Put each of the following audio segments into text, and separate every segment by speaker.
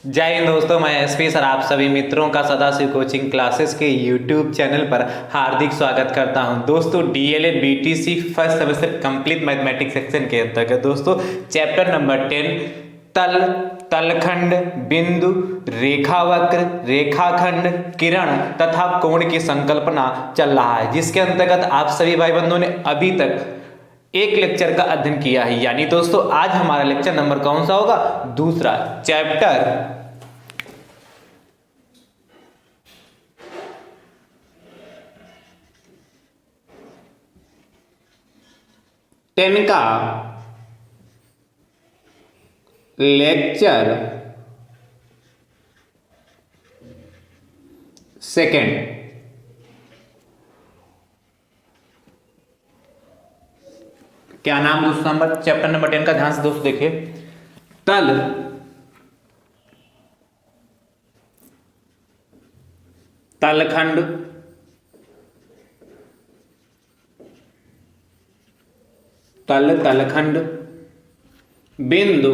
Speaker 1: जय हिंद दोस्तों, मैं एसपी सर आप सभी मित्रों का सदाशिव कोचिंग क्लासेस के यूट्यूब चैनल पर हार्दिक स्वागत करता हूं। दोस्तों DElEd BTC first semester complete mathematics section के अंतर्गत दोस्तों चैप्टर नंबर 10 तल, तलखंड, बिंदु, रेखावक्र, रेखाखंड, किरण तथा कोण की संकल्पना चल रहा है, जिसके अंतर्गत आप सभी भाई बंधुओं ने अभी तक एक लेक्चर का अध्ययन किया है। यानी दोस्तों आज हमारा लेक्चर नंबर कौन सा होगा? दूसरा। चैप्टर 10 का लेक्चर सेकेंड। क्या नाम दोस्तों नंबर चैप्टर नंबर 10 का? ध्यान से दोस्तों देखिए। तल, तलखंड, तल, तलखंड, बिंदु,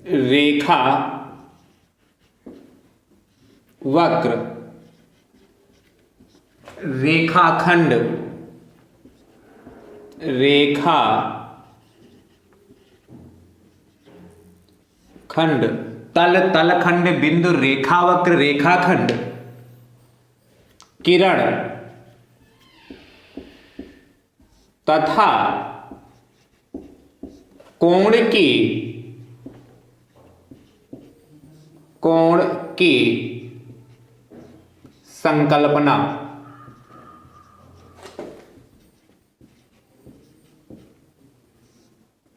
Speaker 1: रेखा वक्र, रेखाखंड, रेखा खंड, तल, तलखंड, बिंदु, रेखावक्र, रेखाखंड, किरण तथा कोण की संकल्पना।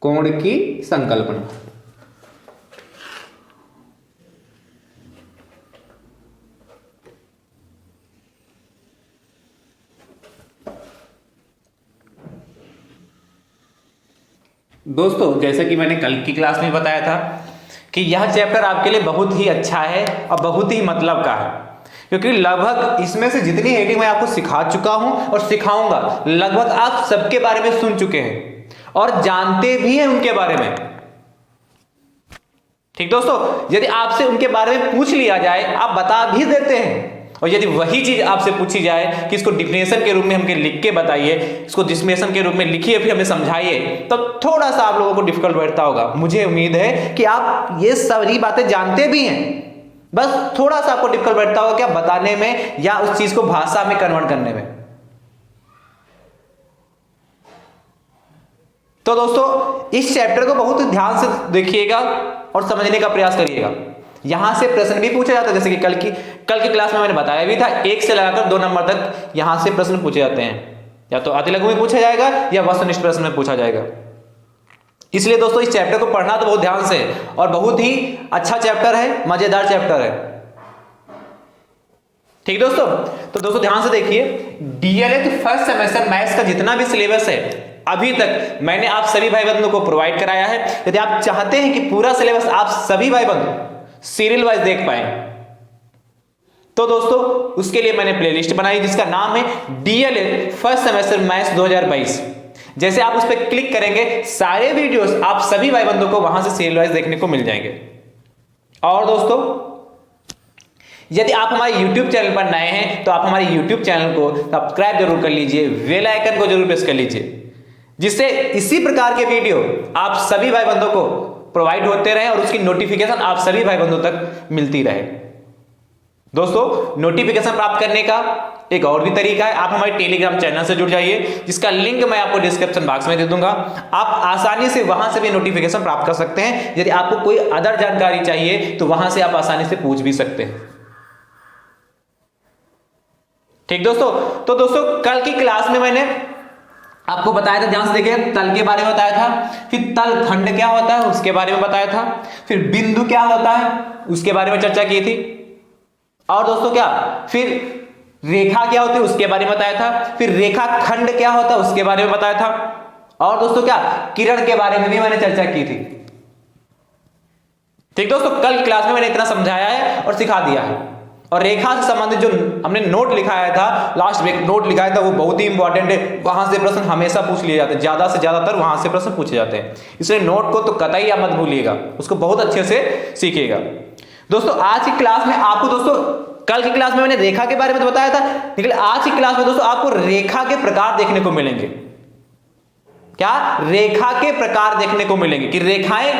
Speaker 1: कोण की संकल्पना। दोस्तों जैसे कि मैंने कल की क्लास में बताया था कि यह चैप्टर आपके लिए बहुत ही अच्छा है और बहुत ही मतलब का है, क्योंकि लगभग इसमें से जितनी हेडिंग मैं आपको सिखा चुका हूं और सिखाऊंगा, लगभग आप सबके बारे में सुन चुके हैं और जानते भी हैं उनके बारे में। ठीक दोस्तों, यदि आपसे उनके बारे में पूछ लिया जाए आप बता भी देते हैं, और यदि वही चीज आपसे पूछी जाए कि इसको डिफिनेशन के रूप में हमके लिख के बताइए, इसको डिफिनेशन के रूप में लिखिए फिर हमें समझाइए, तो थोड़ा सा आप लोगों को डिफिकल्ट बैठता होगा। मुझे उम्मीद है कि आप ये सारी बातें जानते भी हैं, बस थोड़ा सा आपको डिफिकल्ट बैठता होगा क्या बताने में या उस चीज को भाषा में कन्वर्ट करने में। तो दोस्तों इस चैप्टर को बहुत ध्यान से देखिएगा और समझने का प्रयास करिएगा। यहां से प्रश्न भी पूछे जाते हैं, जैसे कि कल की क्लास में मैंने बताया भी था, 1 से लगाकर 2 नंबर तक यहां से प्रश्न पूछे जाते हैं, या तो अतिलघु में पूछा जाएगा या वस्तुनिष्ठ प्रश्न में पूछा जाएगा। इसलिए दोस्तों इस चैप्टर को पढ़ना तो बहुत ध्यान से, और बहुत ही अच्छा चैप्टर है, मजेदार चैप्टर है। ठीक दोस्तों, तो दोस्तों ध्यान से देखिए, डीएलएड फर्स्ट सेमेस्टर मैथ्स का जितना भी सिलेबस है अभी तक मैंने आप सभी भाई बंधुओं को प्रोवाइड कराया है। यदि आप चाहते हैं कि पूरा सिलेबस आप सभी भाई बंधु सीरियल वाइज देख पाए, तो दोस्तों उसके लिए मैंने प्लेलिस्ट बनाई जिसका नाम है डीएलएड फर्स्ट सेमेस्टर मैथ्स 2022। जैसे आप उस पर क्लिक करेंगे सारे वीडियोस आप सभी भाई बंधुओं को वहां से सीरियल वाइज देखने को मिल जाएंगे। और दोस्तों यदि आप हमारे YouTube चैनल पर नए हैं तो आप हमारे YouTube चैनल को सब्सक्राइब जरूर कर लीजिए, बेल आइकन को जरूर प्रेस कर लीजिए, जिससे इसी प्रकार के वीडियो आप सभी भाई बंधुओं को प्रोवाइड होते रहे और उसकी नोटिफिकेशन आप सभी भाई बंधुओं तक मिलती रहे। दोस्तों नोटिफिकेशन प्राप्त करने का एक और भी तरीका है, आप हमारे टेलीग्राम चैनल से जुड़ जाइए, जिसका लिंक मैं आपको डिस्क्रिप्शन बॉक्स में दे दूंगा। आप आसानी से वहां से भी नोटिफिकेशन प्राप्त कर सकते हैं। यदि आपको कोई अदर जानकारी चाहिए तो वहां से आप आसानी से पूछ भी सकते हैं। ठीक दोस्तों, तो दोस्तों कल की क्लास में मैंने आपको बताया था, ध्यान से देखिए, तल के बारे में बताया था, फिर तल खंड क्या होता है उसके बारे में बताया था, फिर बिंदु क्या होता है उसके बारे में चर्चा की थी, और दोस्तों क्या फिर रेखा क्या होती है उसके बारे में बताया था, फिर रेखा खंड क्या होता है उसके बारे में बताया था, और दोस्तों क्या किरण के बारे में भी मैंने चर्चा की थी। ठीक दोस्तों, कल क्लास में मैंने इतना समझाया है और सिखा दिया है। और रेखा से संबंधित जो हमने नोट लिखाया था, लास्ट में नोट लिखाया था, वो बहुत ही इंपॉर्टेंट है। वहां से प्रश्न हमेशा पूछ लिए जाते हैं, ज्यादा से ज्यादातर वहां से प्रश्न पूछे जाते हैं, इसलिए नोट को तो कतई आप मत भूलिएगा, उसको बहुत अच्छे से सीखिएगा। दोस्तों आज की क्लास में आपको दोस्तों, कल की क्लास में मैंने रेखा के बारे में तो बताया था, लेकिन आज की क्लास में दोस्तों आपको रेखा के प्रकार देखने को मिलेंगे। क्या? रेखा के प्रकार देखने को मिलेंगे कि रेखाएं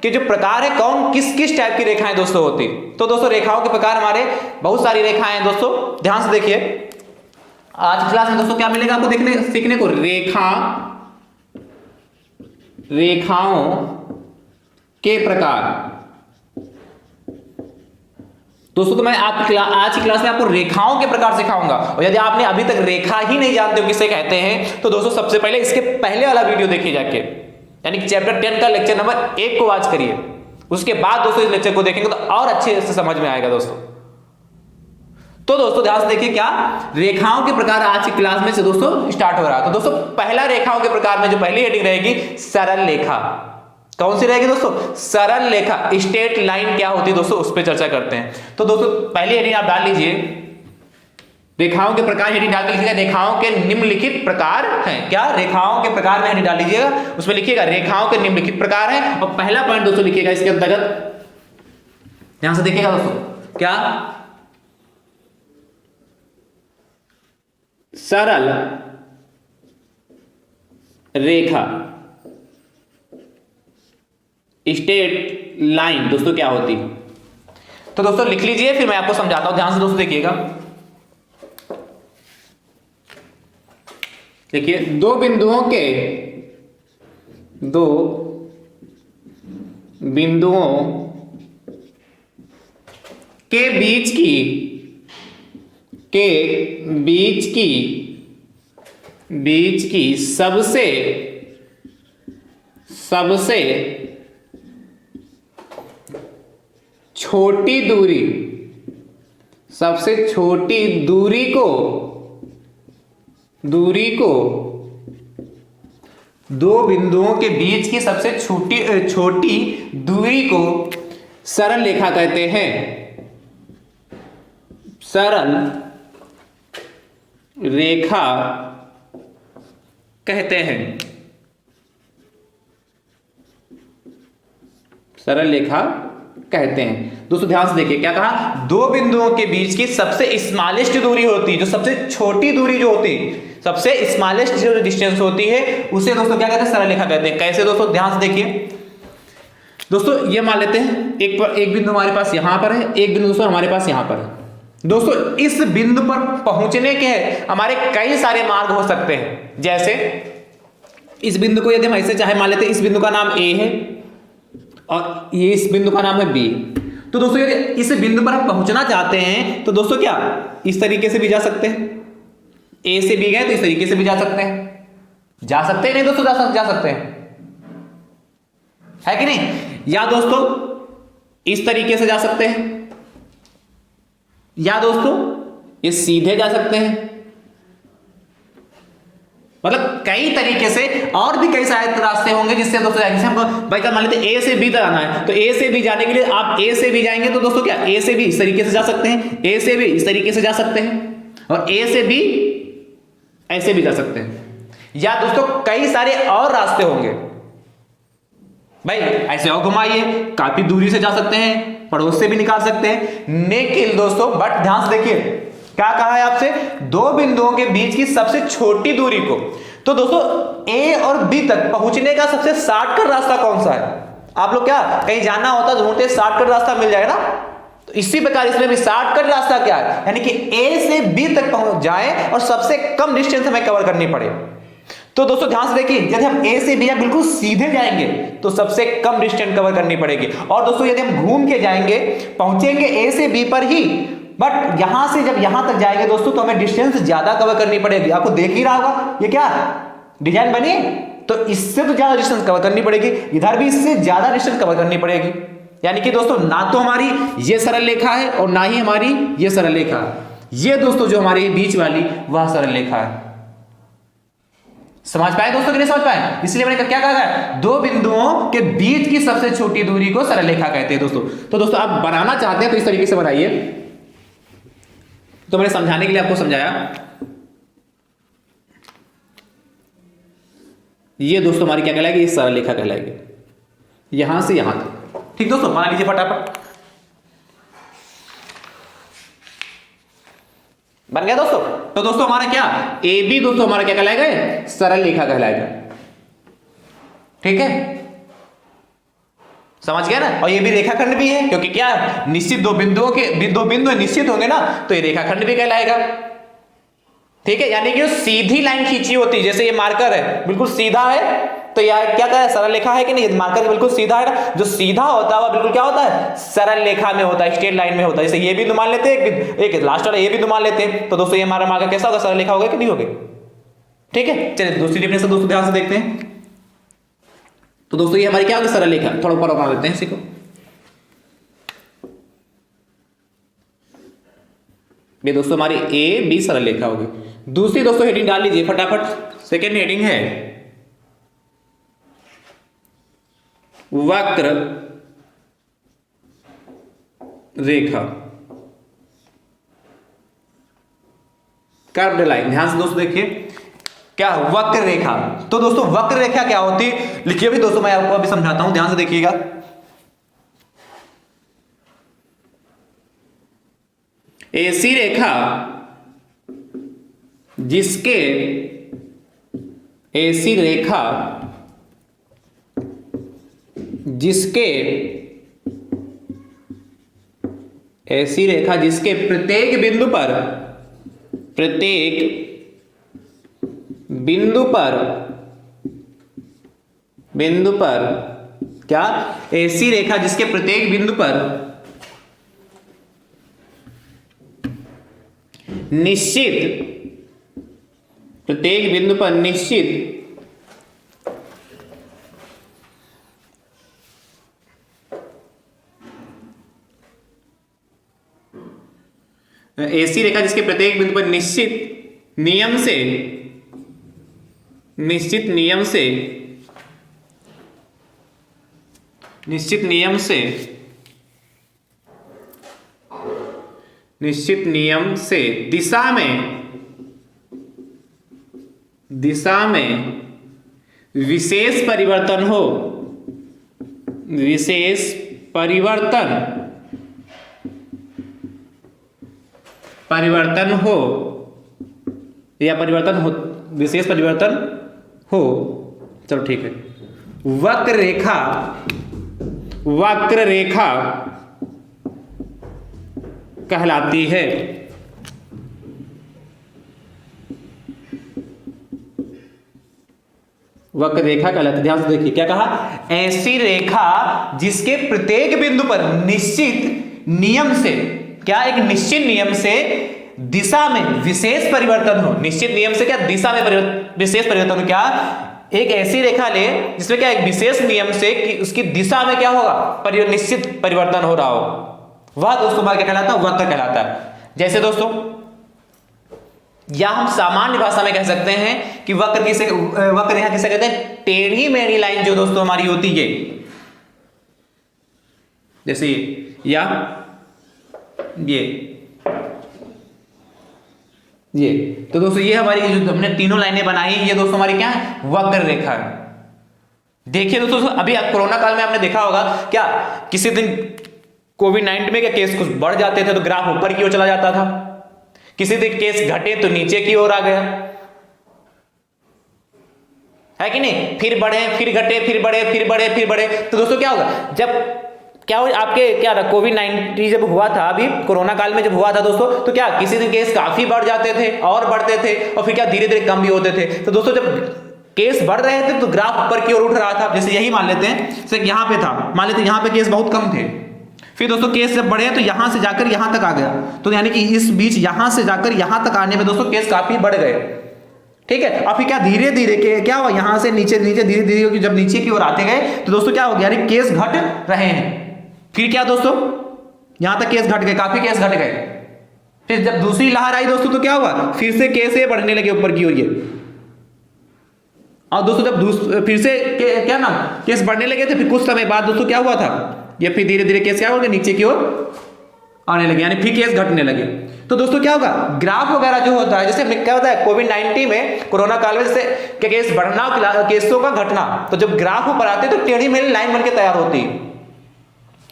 Speaker 1: के जो प्रकार है, कौन किस किस टाइप की रेखाएं दोस्तों होती। तो दोस्तों रेखाओं के प्रकार हमारे बहुत सारी रेखाएं हैं दोस्तों, ध्यान से देखिए। आज की क्लास में दोस्तों क्या मिलेगा आपको देखने सीखने को? रेखाओं के प्रकार। दोस्तों तो मैं आज की क्लास में आपको रेखाओं के प्रकार सिखाऊंगा, और यदि आपने अभी तक रेखा ही नहीं जानते हो किसे कहते हैं, तो दोस्तों सबसे पहले इसके पहले वाला वीडियो देखिए जाके, यानी कि चैप्टर 10 का लेक्चर नंबर 1 को वॉच करिए। उसके बाद दोस्तों इस लेक्चर को देखेंगे तो और अच्छे से समझ में आएगा दोस्तों। तो दोस्तों ध्यान से देखिए, क्या रेखाओं के प्रकार आज की क्लास में से दोस्तों स्टार्ट हो रहा है। तो दोस्तों पहला रेखाओं के प्रकार में जो पहली हेडिंग रहेगी, सरल रेखा। कौन सी रहेगी दोस्तों? सरल रेखा। स्ट्रेट लाइन क्या होती है दोस्तों, उस पर चर्चा करते हैं। तो दोस्तों पहली हेडिंग आप डाल लीजिए, रेखाओं के प्रकार हेडिंग डाल के लिखिएगा रेखाओं के निम्नलिखित प्रकार हैं। क्या? रेखाओं के प्रकार में हेडिंग डाल लीजिएगा, उसमें लिखिएगा रेखाओं के निम्नलिखित प्रकार हैं, और पहला पॉइंट दोस्तों लिखिएगा इसके अंतर्गत, ध्यान से देखिएगा दोस्तों, क्या? सरल रेखा, स्ट्रेट लाइन दोस्तों क्या होती। तो दोस्तों लिख लीजिए, फिर मैं आपको समझाता हूं, ध्यान से दोस्तों देखिएगा। देखिए, दो बिंदुओं के बीच की सबसे छोटी दूरी को दो बिंदुओं के बीच की सबसे छोटी दूरी को सरल रेखा कहते हैं। सरल रेखा कहते हैं। सरल रेखा कहते हैं। दोस्तों ध्यान से देखिए, क्या कहा? दो बिंदुओं के बीच की सबसे स्मॉलेस्ट दूरी होती है, जो सबसे छोटी दूरी जो होती है, सबसे स्मॉलेस्ट जो डिस्टेंस होती है, उसे दोस्तों क्या कहते हैं? सरल रेखा कहते हैं। कैसे दोस्तों? ध्यान से देखिए दोस्तों, ये मान लेते हैं एक बिंदु हमारे पास यहां पर है, एक बिंदु दोस्तों हमारे पास यहां पर है। दोस्तों इस बिंदु पर पहुंचने के हमारे कई सारे मार्ग हो सकते हैं। जैसे इस बिंदु को यदि हम ऐसे चाहे मान लेते हैं, इस बिंदु का नाम ए है और ये इस बिंदु का नाम है बी। तो दोस्तों यदि इस बिंदु पर हम पहुंचना चाहते हैं तो दोस्तों क्या इस तरीके से भी जा सकते हैं, ए से बी गए तो इस तरीके से भी जा सकते हैं, जा सकते हैं नहीं दोस्तों, जा सकते हैं, है कि नहीं? या दोस्तों इस तरीके से जा सकते हैं, या दोस्तों ये सीधे जा सकते हैं। मतलब कई तरीके से और भी कई सारे रास्ते होंगे जिससे दोस्तों, जैसे हमको भाई मान लेते ए से बी तक आना है, तो ए से बी जाने के लिए आप ए से बी जाएंगे तो दोस्तों क्या ए से बी इस तरीके से जा सकते हैं, ए से बी इस तरीके से जा सकते हैं, और ए से बी ऐसे भी जा सकते हैं। या दोस्तों कई सारे और रास्ते होंगे, भाई ऐसे और घुमाइए, काफी दूरी से जा सकते हैं, पड़ोस से भी निकाल सकते हैं। लेकिन दोस्तों बट ध्यान से देखिए, क्या कहा है आपसे? दो बिंदुओं के बीच की सबसे छोटी दूरी को। तो दोस्तों ए और बी तक पहुंचने का सबसे शॉर्टकट रास्ता कौन सा है? आप लोग क्या कहीं जाना होता है ढूंढते शॉर्टकट रास्ता मिल जाएगा ना, तो इसी प्रकार इसमें भी शॉर्टकट रास्ता क्या है, यानी कि ए से बी तक पहुंच जाए और सबसे कम डिस्टेंस हमें कवर करनी पड़े। तो दोस्तों ध्यान से देखिए, यदि हम ए से बी बिल्कुल सीधे जाएंगे तो सबसे कम डिस्टेंस कवर करनी पड़ेगी, और दोस्तों यदि हम घूम के जाएंगे पहुंचेंगे ए से बी पर ही, बट यहां से जब यहां तक जाएंगे दोस्तों तो हमें डिस्टेंस ज्यादा कवर करनी पड़ेगी। आपको देख ही रहा होगा ये क्या डिजाइन बनी, तो इससे तो ज्यादा डिस्टेंस कवर करनी पड़ेगी, इधर भी इससे ज्यादा डिस्टेंस कवर करनी पड़ेगी। यानी कि दोस्तों ना तो हमारी ये सरल रेखा है और ना ही हमारी ये सरल रेखा है, ये दोस्तों जो हमारी बीच वाली वह सरल रेखा है। समझ पाए दोस्तों कि नहीं समझ पाए? इसलिए मैंने क्या कहा है, दो बिंदुओं के बीच की सबसे छोटी दूरी को सरल रेखा कहते हैं दोस्तों। तो दोस्तों आप बनाना चाहते हैं तो इस तरीके से बनाइए, तो मैंने समझाने के लिए आपको समझाया। ये दोस्तों हमारी क्या कहलाएगी, ये सरल रेखा कहलाएगी, यहां से यहां तक। ठीक दोस्तों, मान लीजिए फटाफट बन गया दोस्तों। तो दोस्तों हमारा क्या ए बी दोस्तों हमारा क्या कहलाएगा, सरल रेखा कहलाएगा। ठीक है, समझ गया ना। और ये भी रेखाखंड भी है, क्योंकि क्या निश्चित दो बिंदु निश्चित होंगे ना, तो ये रेखाखंड भी कहलाएगा। ठीक है, यानी कि सीधी लाइन खींची होती, जैसे ये मार्कर है बिल्कुल सीधा है, तो यह क्या कह सरल रेखा है कि नहीं, मार्कर बिल्कुल सीधा है ना, जो सीधा होता है वह बिल्कुल क्या होता है, सरल रेखा में होता है, स्ट्रेट लाइन में होता है। जैसे ये बिंदु मान लेते हैं, एक लास्ट वाला ये बिंदु मान लेते हैं, तो दोस्तों ये हमारा मार्कर कैसा होगा, सरल रेखा होगा कि नहीं होगा। ठीक है, चलिए दूसरी डेफिनेशन दोस्तों ध्यान से देखते हैं। तो दोस्तों ये हमारी क्या होगी, सरल रेखा। थोड़ा ऊपर बना लेते हैं इसी को। ये दोस्तों हमारी ए बी सरल रेखा होगी। दूसरी दोस्तों हेडिंग डाल लीजिए फटाफट। सेकेंड हेडिंग है वक्र रेखा, कर्व्ड लाइन। ध्यान से दोस्तों देखिए क्या वक्र रेखा। तो दोस्तों वक्र रेखा क्या होती है, लिखिए भी दोस्तों, मैं आपको अभी समझाता हूं, ध्यान से देखिएगा। ऐसी रेखा जिसके ऐसी रेखा जिसके प्रत्येक बिंदु पर क्या, ऐसी रेखा जिसके प्रत्येक बिंदु पर निश्चित ऐसी रेखा जिसके प्रत्येक बिंदु पर निश्चित नियम से दिशा में विशेष परिवर्तन हो। चलो ठीक है, वक्र रेखा कहलाती है। वक्र रेखा कहलाती है। ध्यान से देखिए क्या कहा, ऐसी रेखा जिसके प्रत्येक बिंदु पर निश्चित नियम से, क्या एक निश्चित नियम से दिशा में विशेष परिवर्तन हो। निश्चित नियम से क्या, दिशा में विशेष परिवर्तन हो। क्या एक ऐसी रेखा ले जिसमें क्या एक विशेष नियम से कि उसकी दिशा में क्या होगा, निश्चित परिवर्तन हो रहा हो, वह दोस्तों क्या कहलाता है, वक्र कहलाता है। जैसे दोस्तों या हम सामान्य भाषा में कह सकते हैं कि वक्र रेखा किसे कहते हैं, टेढ़ी मेढ़ी लाइन जो दोस्तों हमारी होती है, जैसे या ये। तो दोस्तों ये हमारी जो हमने तीनों लाइनें बनाई, ये दोस्तों हमारी क्या है, वक्र रेखा है। देखिए दोस्तों अभी कोरोना काल में आपने देखा होगा, क्या किसी दिन कोविड-19 में क्या केस कुछ बढ़ जाते थे तो ग्राफ ऊपर की ओर चला जाता था, किसी दिन केस घटे तो नीचे की ओर आ गया, है कि नहीं, फिर बढ़े फिर घटे फिर बढ़े। तो दोस्तों क्या होगा, जब क्या आपके क्या था, कोविड-19 जब हुआ था, अभी कोरोना काल में जब हुआ था दोस्तों, तो क्या किसी दिन केस काफी बढ़ जाते थे और बढ़ते थे, और फिर क्या धीरे धीरे कम भी होते थे। तो दोस्तों जब केस बढ़ रहे थे तो ग्राफ ऊपर की ओर उठ रहा था। जैसे यही मान लेते हैं, जैसे यहाँ पे था, मान लेते हैं यहाँ पे केस बहुत कम थे, फिर दोस्तों केस जब बढ़े तो यहां से जाकर यहां तक आ गया, तो यानी कि इस बीच यहां से जाकर यहां तक आने में दोस्तों केस काफी बढ़ गए। ठीक है, और फिर क्या धीरे धीरे क्या हुआ, यहां से नीचे धीरे धीरे जब नीचे की ओर आते गए तो दोस्तों क्या हो गया, यानी केस घट रहे हैं। फिर क्या दोस्तों, यहां तक केस घट गए, काफी केस घट गए। फिर जब दूसरी लहर आई दोस्तों तो क्या हुआ, फिर से केस ये बढ़ने लगे ऊपर की ओर ये, और दोस्तों जब फिर से क्या नाम केस बढ़ने लगे थे, फिर कुछ समय बाद दोस्तों क्या हुआ था, ये फिर धीरे धीरे केस क्या हो गया, नीचे की ओर आने लगे, यानी फिर केस घटने लगे। तो दोस्तों क्या होगा, ग्राफ वगैरह जो होता है, जैसे क्या होता है कोविड-19 में, कोरोना काल में जैसे केस बढ़ना, केसों का घटना, तो जब ग्राफ ऊपर आते हैं तो टेढ़ी मेढ़ी लाइन बनके तैयार होती है,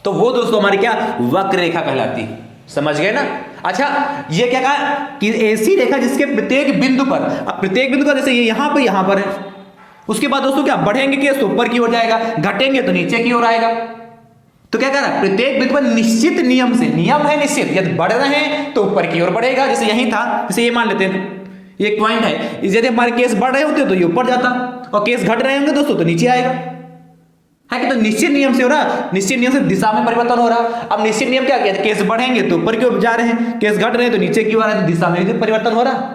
Speaker 1: तो वो दोस्तों हमारी क्या वक्र रेखा कहलाती है। समझ गए ना। अच्छा, ये क्या कहा कि ऐसी रेखा जिसके प्रत्येक बिंदु पर, अब प्रत्येक बिंदु पर जैसे ये यहां पर है, उसके बाद दोस्तों क्या बढ़ेंगे केस तो ऊपर की ओर जाएगा, घटेंगे तो नीचे की ओर आएगा। तो क्या कह रहा है, प्रत्येक बिंदु पर निश्चित नियम से, नियम है निश्चित, यदि बढ़ रहे हैं तो ऊपर की ओर बढ़ेगा, जैसे यही था, जैसे ये मान लेते हैं एक पॉइंट है, यदि हमारे केस बढ़ रहे होते तो ये ऊपर जाता, और केस घट रहे होंगे दोस्तों तो नीचे आएगा, है कि। तो निश्चित नियम से हो रहा, निश्चित नियम से दिशा में परिवर्तन हो रहा। अब निश्चित नियम क्या कहते हैं, केस बढ़ेंगे तो ऊपर की ओर जा रहे हैं, केस घट रहे हैं तो नीचे की ओर आ रहे हैं, तो दिशा में भी परिवर्तन हो रहा।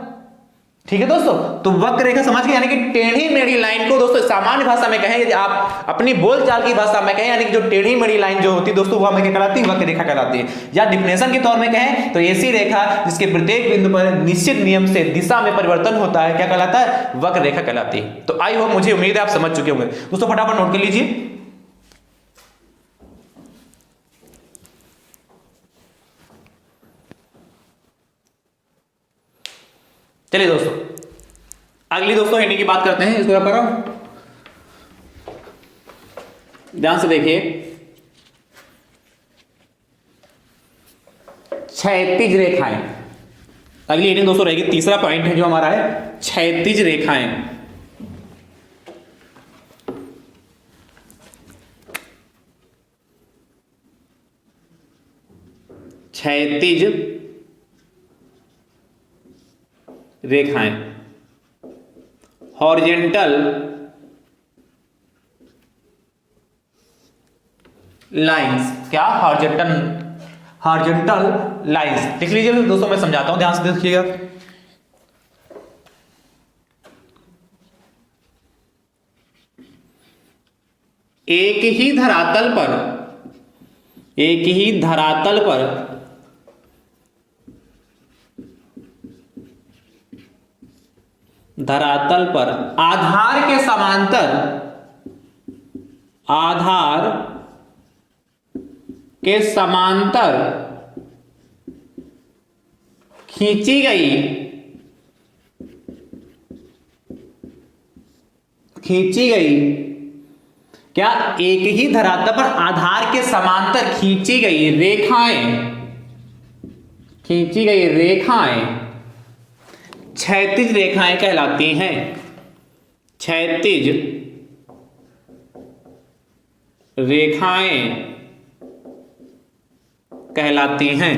Speaker 1: ठीक है दोस्तों, तो वक्र रेखा समझ गए, यानी कि टेढ़ी मेढ़ी लाइन को दोस्तों सामान्य भाषा में कहें, यदि आप अपनी बोलचाल की भाषा में कहें, यानी कि जो टेढ़ी मेढ़ी लाइन जो होती है दोस्तों वो हमें क्या कहलाती है, वक्र रेखा कहलाती है। या डिफिनेशन के तौर में कहें तो ऐसी रेखा जिसके प्रत्येक बिंदु पर निश्चित नियम से दिशा में परिवर्तन होता है, क्या कहलाता है, वक्र रेखा कहलाती है। तो आई होप, मुझे उम्मीद है आप समझ चुके होंगे दोस्तों। फटाफट नोट कर लीजिए। चलिए दोस्तों, अगली दोस्तों हेडिंग की बात करते हैं। इसको पर ध्यान से देखिए, क्षैतिज रेखाएं। अगली हेडिंग दोस्तों रहेगी, तीसरा पॉइंट है जो हमारा है क्षैतिज रेखाएं। क्षैतिज रेखाएं, हॉरिजेंटल लाइंस। क्या, हॉरिजेंटल लाइंस लिख लीजिए दोस्तों, मैं समझाता हूं, ध्यान से देखिएगा। एक ही धरातल पर आधार के समांतर खींची गई क्या, एक ही धरातल पर आधार के समांतर खींची गई रेखाएं क्षैतिज रेखाएं कहलाती हैं। क्षैतिज रेखाएं कहलाती हैं।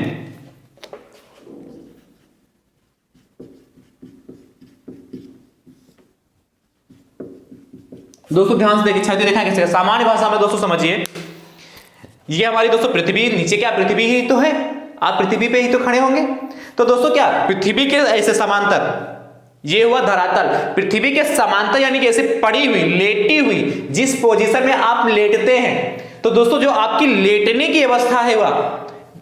Speaker 1: दोस्तों ध्यान से देखिए, क्षैतिज रेखाएं कैसे, सामान्य भाषा में दोस्तों समझिए, ये हमारी दोस्तों पृथ्वी, नीचे क्या पृथ्वी ही तो है, आप पृथ्वी पे ही तो खड़े होंगे, तो दोस्तों क्या पृथ्वी के ऐसे समांतर, ये हुआ धरातल, पृथ्वी के समांतर यानी कि ऐसे पड़ी हुई, लेटी हुई, जिस पोजीशन में आप लेटते हैं, तो दोस्तों जो आपकी लेटने की अवस्था है, वह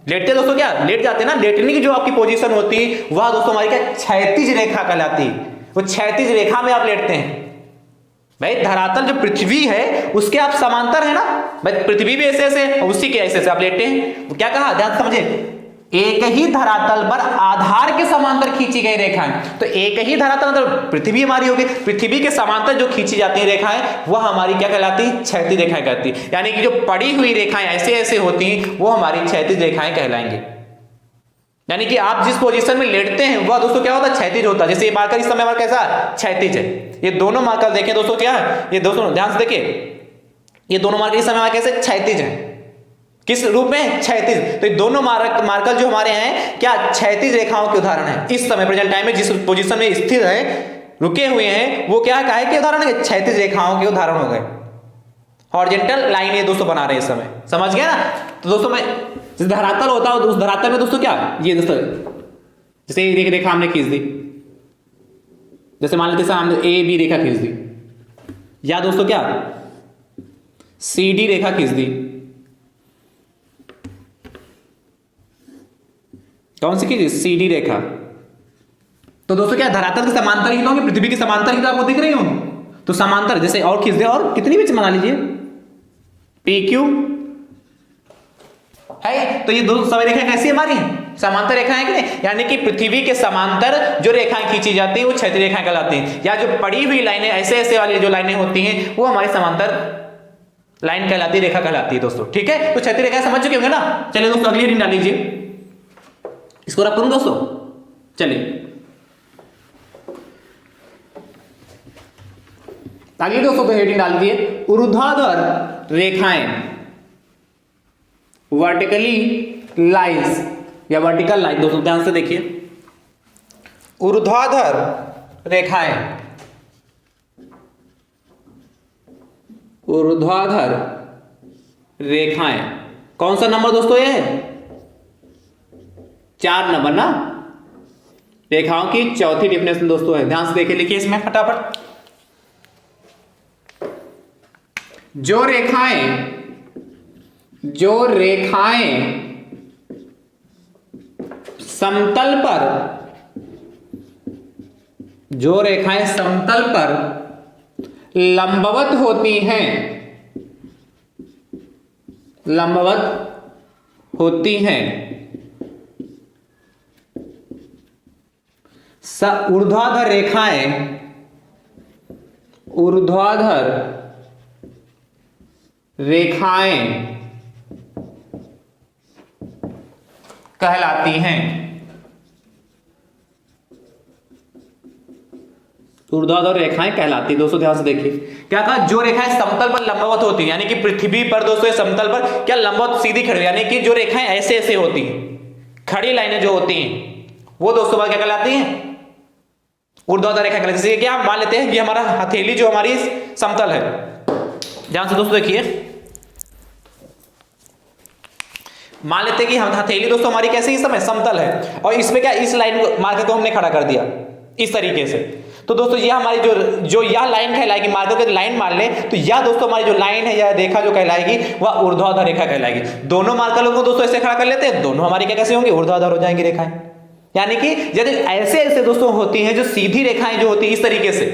Speaker 1: लेटते दोस्तों क्या लेट जाते हैं ना, लेटने की जो आपकी पोजीशन होती है वह दोस्तों हमारी क्या क्षैतिज रेखा कहलाती है। वो क्षैतिज रेखा में आप लेटते हैं। भाई धरातल जो पृथ्वी है उसके आप समांतर है ना, भाई पृथ्वी भी ऐसे ऐसे, उसी के ऐसे ऐसे आप लेटे हैं। वो क्या कहा, ध्यान समझे, एक ही धरातल पर आधार के समांतर खींची गई रेखाएं, तो एक ही धरातल मतलब पृथ्वी हमारी होगी, पृथ्वी के समांतर जो खींची जाती है रेखाएं वह हमारी क्या कहलाती है, क्षैतिज रेखाएं कहती है। यानी कि जो पड़ी हुई रेखाएं ऐसे ऐसे होती हैं वो हमारी क्षैतिज रेखाएं कहलाएंगी। यानी कि आप जिस पोजीशन में लेटते हैं वह दोस्तों क्या होता है, क्षैतिज होता है। जैसे ये मार्कर इस समय हमारा कैसा क्षैतिज है, ये दोनों मार्कर देखें दोस्तों क्या है, ये दोस्तों ध्यान से देखिए, ये दोनों मार्कर इस समय हमारे कैसे क्षैतिज है, किस रूप में, क्षैतिज। तो ये दोनों मार्कर जो हमारे हैं क्या क्षैतिज रेखाओं के उदाहरण है। इस समय प्रेजेंट टाइम में जिस पोजीशन में स्थित है, रुके हुए हैं, वो क्या है के उदाहरण है, क्षैतिज रेखाओं के उदाहरण हो गए। हॉरिजॉन्टल लाइन ये दोस्तों बना रहे हैं इस समय, समझ गया ना। तो दोस्तों मैं जिस धरातल होता है उस धरातल में दोस्तों क्या, ये दोस्तों जैसे एक रेखा हमने खींच दी, जैसे मान लेते हमने ए बी रेखा खींच दी, या दोस्तों क्या सी डी रेखा खींच दी, कौन सी खींची, सी डी रेखा। तो दोस्तों क्या धरातल के समांतर ही होंगे, पृथ्वी के समांतर ही तो आपको दिख रही होंगे, तो समांतर जैसे और खींच दे, और कितनी भी बना लीजिए पी क्यू है। तो ये दो सभी रेखाएं कैसी हमारी हैं, समांतर रेखाएं हैं कि नहीं, यानी कि पृथ्वी के समांतर जो रेखाएं खींची जाती है वो क्षैतिज रेखाएं कहलाती हैं, या जो पड़ी हुई लाइनें ऐसे ऐसे वाली जो लाइनें होती हैं वो हमारी समांतर लाइन कहलाती है, रेखा कहलाती है दोस्तों। ठीक है, तो क्षैतिज रेखा समझ चुके होंगे ना। चलिए दोस्तों अगली हेडिंग डाल लीजिए, इसको रख करूं दोस्तों। चलिए आगे दोस्तों पे हेडिंग डाल दिए ऊर्ध्वाधर रेखाएं, वर्टिकली लाइंस या वर्टिकल लाइन। दोस्तों ध्यान से देखिए, ऊर्ध्वाधर रेखाएं, ऊर्ध्वाधर रेखाएं कौन सा नंबर दोस्तों ये है? 4 नंबर ना, रेखाओं की चौथी डेफिनेशन दोस्तों है। ध्यान से देखिए, लिखिए इसमें फटाफट। जो रेखाएं समतल पर, जो रेखाएं समतल पर लंबवत होती हैं, लंबवत होती हैं, ऊर्ध्वाधर रेखाएं, ऊर्ध्वाधर रेखाएं कहलाती हैं। ऊर्ध्वाधर रेखाएं कहलाती। दोस्तों ध्यान से देखिए क्या कहा, जो रेखाएं समतल पर लंबवत होती हैं, यानी कि पृथ्वी पर दोस्तों समतल पर क्या लंबवत सीधी खड़ी, यानी कि जो रेखाएं ऐसे ऐसे होती हैं, खड़ी लाइनें जो होती हैं वो दोस्तों क्या कहलाती हैं? ऊर्ध्वाधर रेखा कहलाती है। जैसे क्या मान लेते हैं कि हमारा हथेली जो हमारी समतल है, ध्यान से दोस्तों देखिए, मान लेते हैं कि हम हथेली दोस्तों हमारी कैसे इस समय समतल है, और इसमें क्या इस लाइन को मार्कर को हमने खड़ा कर दिया इस तरीके से, तो दोस्तों यह हमारी जो यह लाइन कहलाएगी, मार्कर के लाइन मान ले तो यह दोस्तों हमारी जो लाइन है, यह रेखा जो कहलाएगी वह ऊर्ध्वाधर रेखा कहलाएगी। दोनों मार्करों को दोस्तों ऐसे खड़ा कर लेते हैं, दोनों हमारी क्या कैसे होंगे? ऊर्ध्वाधर हो जाएंगी रेखाएं। यानी कि यदि ऐसे ऐसे दोस्तों होती हैं, जो सीधी रेखाएं जो होती है इस तरीके से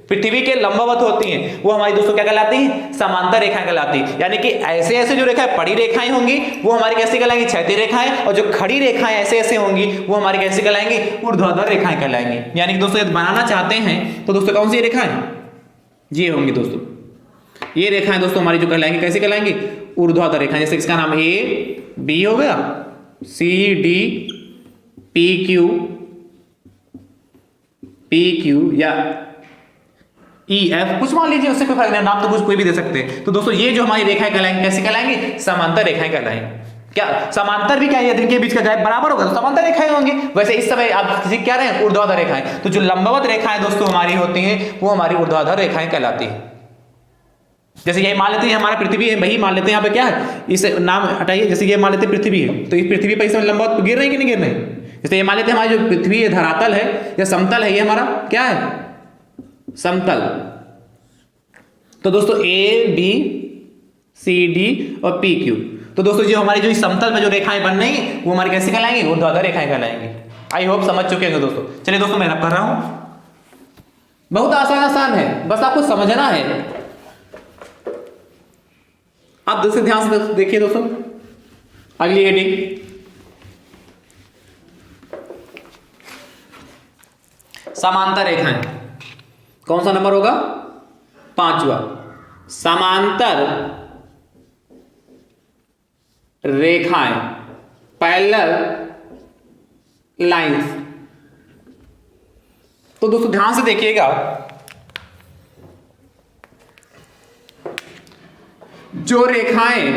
Speaker 1: पृथ्वी के लंबवत होती हैं, वो हमारी दोस्तों क्या कहलाती हैं? समांतर रेखाएं कहलाती हैं। यानी कि ऐसे ऐसे जो रेखाएं पड़ी रेखाएं होंगी वो हमारी कैसी कहलाएंगी? क्षैतिज रेखाएं, और जो खड़ी रेखाएं ऐसे ऐसे होंगी वो हमारी कैसी कहलाएंगी? ऊर्ध्वाधर रेखाएं कहलाएंगी। यानी कि दोस्तों यदि बनाना चाहते हैं तो दोस्तों कौन सी रेखाएं ये होंगी? दोस्तों ये रेखाएं दोस्तों हमारी जो कहलाएंगी कैसी कहलाएंगी? ऊर्ध्वाधर रेखाएं। जैसे इसका नाम ए बी हो गया, सी डी पी क्यू या ई एफ कुछ मान लीजिए, उससे कोई फर्क नहीं, नाम तो कुछ कोई भी दे सकते हैं। तो दोस्तों ये जो हमारी रेखाएं कहलाएंगी कैसे कहलाएंगी? समांतर रेखाएं कहलाएंगी। क्या समांतर भी क्या है? इनके बीच का गैप बराबर होगा तो समांतर रेखाएं होंगी। वैसे इस समय आप किसी क्या रहे हैं? ऊर्ध्वाधर रेखाएं। तो जो लंबवत रेखाएं दोस्तों हमारी होती हैं वो हमारी ऊर्ध्वाधर रेखाएं कहलाती है। जैसे ये मान लेते हैं हमारा पृथ्वी है, वही मान लेते हैं यहाँ पे क्या है, इस नाम हटाइए, जैसे ये मान लेते हैं पृथ्वी है, तो इस पृथ्वी पर इस समय लंबवत गिर रहे हैं कि नहीं गिर रहे हैं? जैसे ये मान लेते हैं हमारी जो पृथ्वी है धरातल है या समतल है, ये हमारा क्या है? समतल। तो दोस्तों ए बी सी डी और पी क्यू, तो दोस्तों जो हमारी जो समतल में जो रेखाएं बन रही हैं वो हमारी कैसे कहलाएंगी? ऊर्ध्वाधर रेखाएं कहलाएंगी। आई होप समझ चुके हैं दोस्तों। चलिए दोस्तों मैं कर रहा हूं, बहुत आसान है, बस आपको समझना है। आप दूसरे ध्यान से देखिए दोस्तों अगली हेडिंग, समांतर रेखाएं। कौन सा नंबर होगा? 5वां। समांतर रेखाएं, पैरेलल लाइंस। तो दोस्तों ध्यान से देखिएगा, जो रेखाएं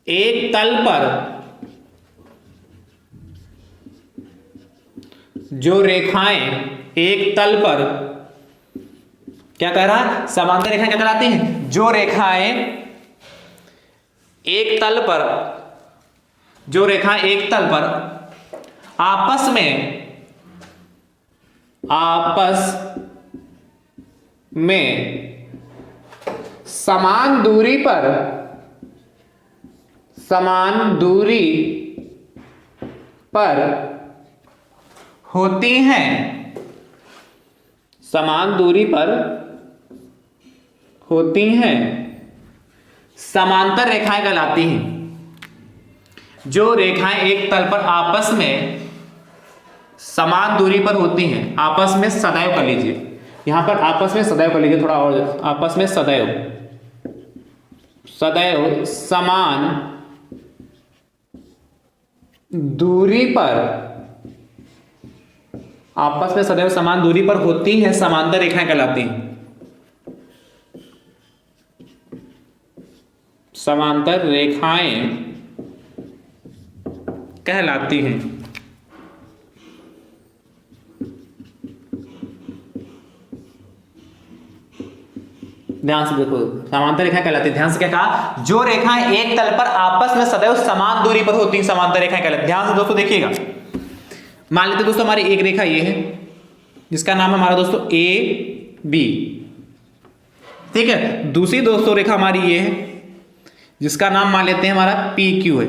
Speaker 1: एक तल पर, जो रेखाएं एक तल पर क्या कह रहा है? समांतर रेखाएं क्या कहलाती हैं? जो रेखाएं एक तल पर, जो रेखाएं एक तल पर आपस में समान दूरी पर होती हैं, समान दूरी पर होती हैं, समांतर रेखाएं कहलाती हैं। जो रेखाएं एक तल पर आपस में समान दूरी पर होती हैं, आपस में सदैव कर लीजिए, यहां पर आपस में सदैव कर लीजिए, थोड़ा और, आपस में सदैव समान दूरी पर, आपस में सदैव समान दूरी पर होती हैं, समांतर रेखाएं कहलाती हैं। समांतर रेखाएं कहलाती हैं। ध्यान से देखो, समांतर रेखाएं कहलाती है। ध्यान से क्या कहा, जो रेखाएं एक तल पर आपस में सदैव समान दूरी पर होती हैं, समांतर रेखाएं कहलाती हैं। ध्यान से दोस्तों देखिएगा, मान लेते दोस्तों हमारी एक रेखा ये है जिसका नाम है हमारा दोस्तों ए बी, ठीक है। दूसरी दोस्तों रेखा हमारी ये है जिसका नाम मान लेते हैं हमारा पी क्यू है।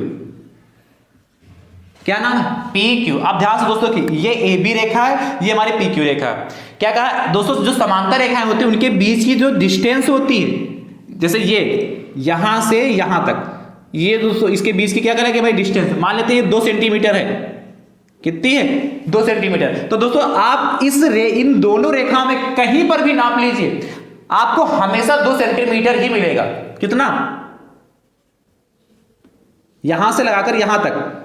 Speaker 1: क्या नाम है, पी क्यू। अब ध्यान से दोस्तों की ये ए बी रेखा है, ये हमारी पी क्यू रेखा है। क्या कहा दोस्तों, जो समांतर रेखाएं होती है उनके बीच की जो डिस्टेंस होती है, जैसे ये यहां से यहां तक, ये दोस्तों इसके बीच की क्या करेंगे भाई, डिस्टेंस मान लेते हैं 2 सेंटीमीटर है। कितनी है, 2 सेंटीमीटर। तो दोस्तों आप इन दोनों रेखाओं में कहीं पर भी नाप लीजिए, आपको हमेशा 2 सेंटीमीटर ही मिलेगा। कितना, यहां से लगाकर यहां तक,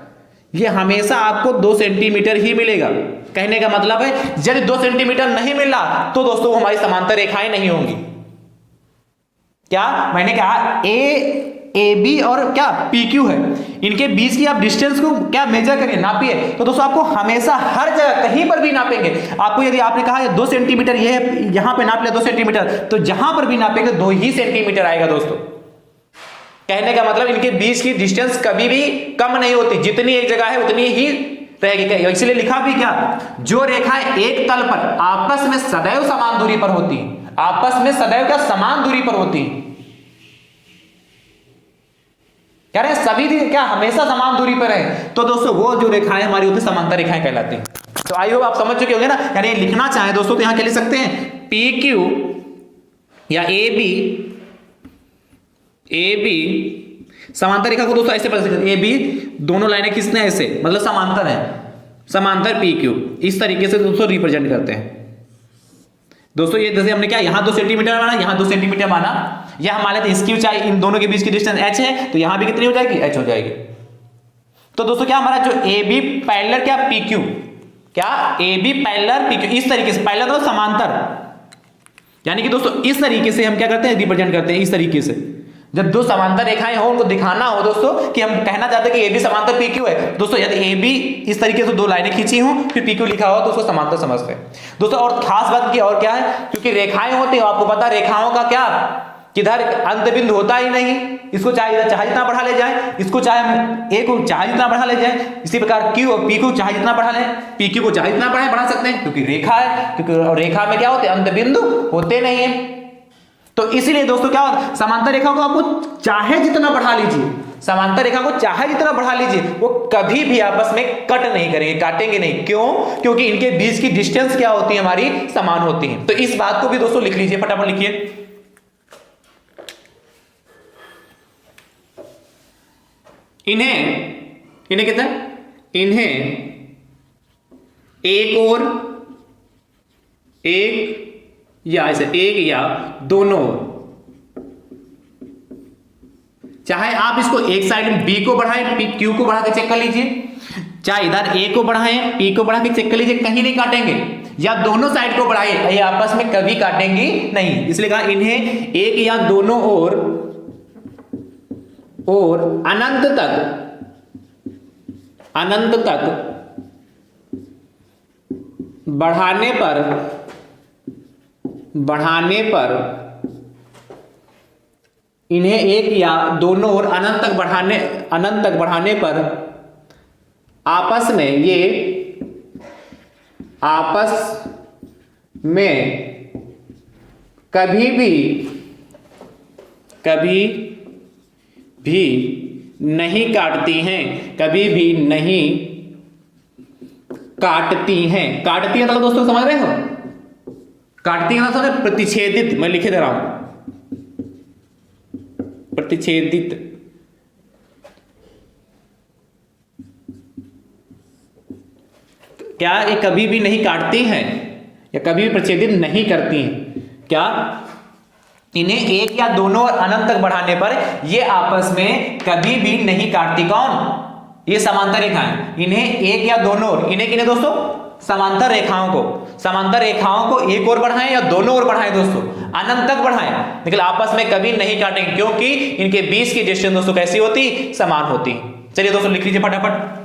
Speaker 1: ये हमेशा आपको 2 सेंटीमीटर ही मिलेगा। कहने का मतलब है यदि 2 सेंटीमीटर नहीं मिला तो दोस्तों वो हमारी समांतर रेखाएं नहीं होंगी। क्या मैंने कहा, ए बी और क्या पी क्यू है, इनके बीच की आप डिस्टेंस को क्या मेजर करिए, नापिए। तो दोस्तों आपको हमेशा हर जगह कहीं पर भी नापेंगे, आपको यदि आपने कहा 2 सेंटीमीटर ये है, यहां पे नाप लिया 2 सेंटीमीटर, तो जहां पर भी नापेंगे 2 ही सेंटीमीटर आएगा दोस्तों। कहने का मतलब इनके बीच की डिस्टेंस कभी भी कम नहीं होती, जितनी एक जगह है उतनी ही रहेगी। इसलिए लिखा भी क्या, जो रेखाएं एक तल पर आपस में सदैव समान दूरी पर होती, आपस में सदैव क्या समान दूरी पर होती, कह रहे हैं सभी क्या हमेशा समान दूरी पर है, तो दोस्तों वो जो रेखाएं हमारी होती समांतर रेखाएं कहलाती हैं। तो आई होप आप समझ चुके होंगे ना। यानी लिखना चाहे दोस्तों तो यहां क्या लिख सकते हैं, पी क्यू या ए बी समांतर रेखा को दोस्तों ऐसे पढ़ सकते हैं, ए बी दोनों लाइनें किसने ऐसे मतलब समांतर है, समांतर पी क्यू, इस तरीके से दोस्तों रिप्रेजेंट करते हैं। दोस्तों ये जैसे हमने क्या यहां 2 सेंटीमीटर माना, यहां 2 सेंटीमीटर माना, यह मान लेते हैं इसकी ऊंचाई इन दोनों के बीच की डिस्टेंस h है, तो यहां भी कितनी हो जाएगी, h हो जाएगी। तो दोस्तों क्या हमारा जो ए बी पैरेलल क्या पी क्यू, क्या A B parallel P Q, इस तरीके से पैरेलल तो समांतर, यानी कि दोस्तों इस तरीके से हम क्या करते हैं, रिप्रेजेंट करते हैं। इस तरीके से जब 2 समांतर रेखाएं हो उनको दिखाना हो दोस्तों कि हम कहना चाहते हैं कि ए बी समांतर पी क्यू है, दोस्तों यदि ए बी इस तरीके से 2 लाइनें खींची हो फिर पी क्यू लिखा हो तो उसको समांतर समझते हैं दोस्तों। और खास बात की और क्या है, क्योंकि रेखाएं होती हैं, आपको पता रेखाओं का क्या किधर अंत बिंदु होता ही नहीं, इसको चाहे जितना बढ़ा ले जाए, इसको चाहे हम ए को चाहे जितना बढ़ा ले जाए, इसी प्रकार क्यू और पी को चाहे जितना बढ़ा ले, पी क्यू को चाहे जितना बढ़ा सकते हैं, क्योंकि रेखा है, क्योंकि रेखा में क्या होते हैं, अंत बिंदु होते नहीं है। तो इसीलिए दोस्तों क्या होता, समांतर रेखा को आपको चाहे जितना बढ़ा लीजिए, समांतर रेखा को चाहे जितना बढ़ा लीजिए, वो कभी भी आपस में कट नहीं करेंगे, काटेंगे नहीं। क्यों, क्योंकि इनके बीच की डिस्टेंस क्या होती है, हमारी समान होती है। तो इस बात को भी दोस्तों लिख लीजिए, फटाफट लिखिए। इन्हें कितना, इन्हें एक या ऐसे एक या दोनों, चाहे आप इसको एक साइड में बी को बढ़ाएं, पी क्यू को बढ़ा के चेक कर लीजिए, चाहे इधर ए को बढ़ाएं, पी को बढ़ा के चेक कर लीजिए, कहीं नहीं काटेंगे, या दोनों साइड को बढ़ाएं, ये आपस में कभी काटेंगे नहीं। इसलिए कहा इन्हें एक या दोनों और अनंत तक बढ़ाने पर इन्हें एक या दोनों और अनंत तक बढ़ाने पर आपस में कभी भी नहीं काटती हैं, कभी भी नहीं काटती हैं। काटती है मतलब दोस्तों समझ रहे हो, काटती है मतलब प्रतिच्छेदित, मैं लिखे दे रहा हूं, प्रतिच्छेदित क्या ये कभी भी नहीं काटती हैं या कभी भी प्रतिच्छेदित नहीं करती हैं? क्या इन्हें एक या दोनों और अनंत तक बढ़ाने पर ये आपस में कभी भी नहीं काटती? कौन? ये समांतर रेखाएं। इन्हें एक या दोनों ओर, इन्हें किन्हें दोस्तों? समांतर रेखाओं को। समांतर रेखाओं को एक ओर बढ़ाएं या दोनों ओर बढ़ाएं दोस्तों, अनंत तक बढ़ाएं, लेकिन आपस में कभी नहीं काटेंगे, क्योंकि इनके बीच की डिस्टेंस दोस्तों कैसी होती? समान होती। चलिए दोस्तों लिख लीजिए फटाफट।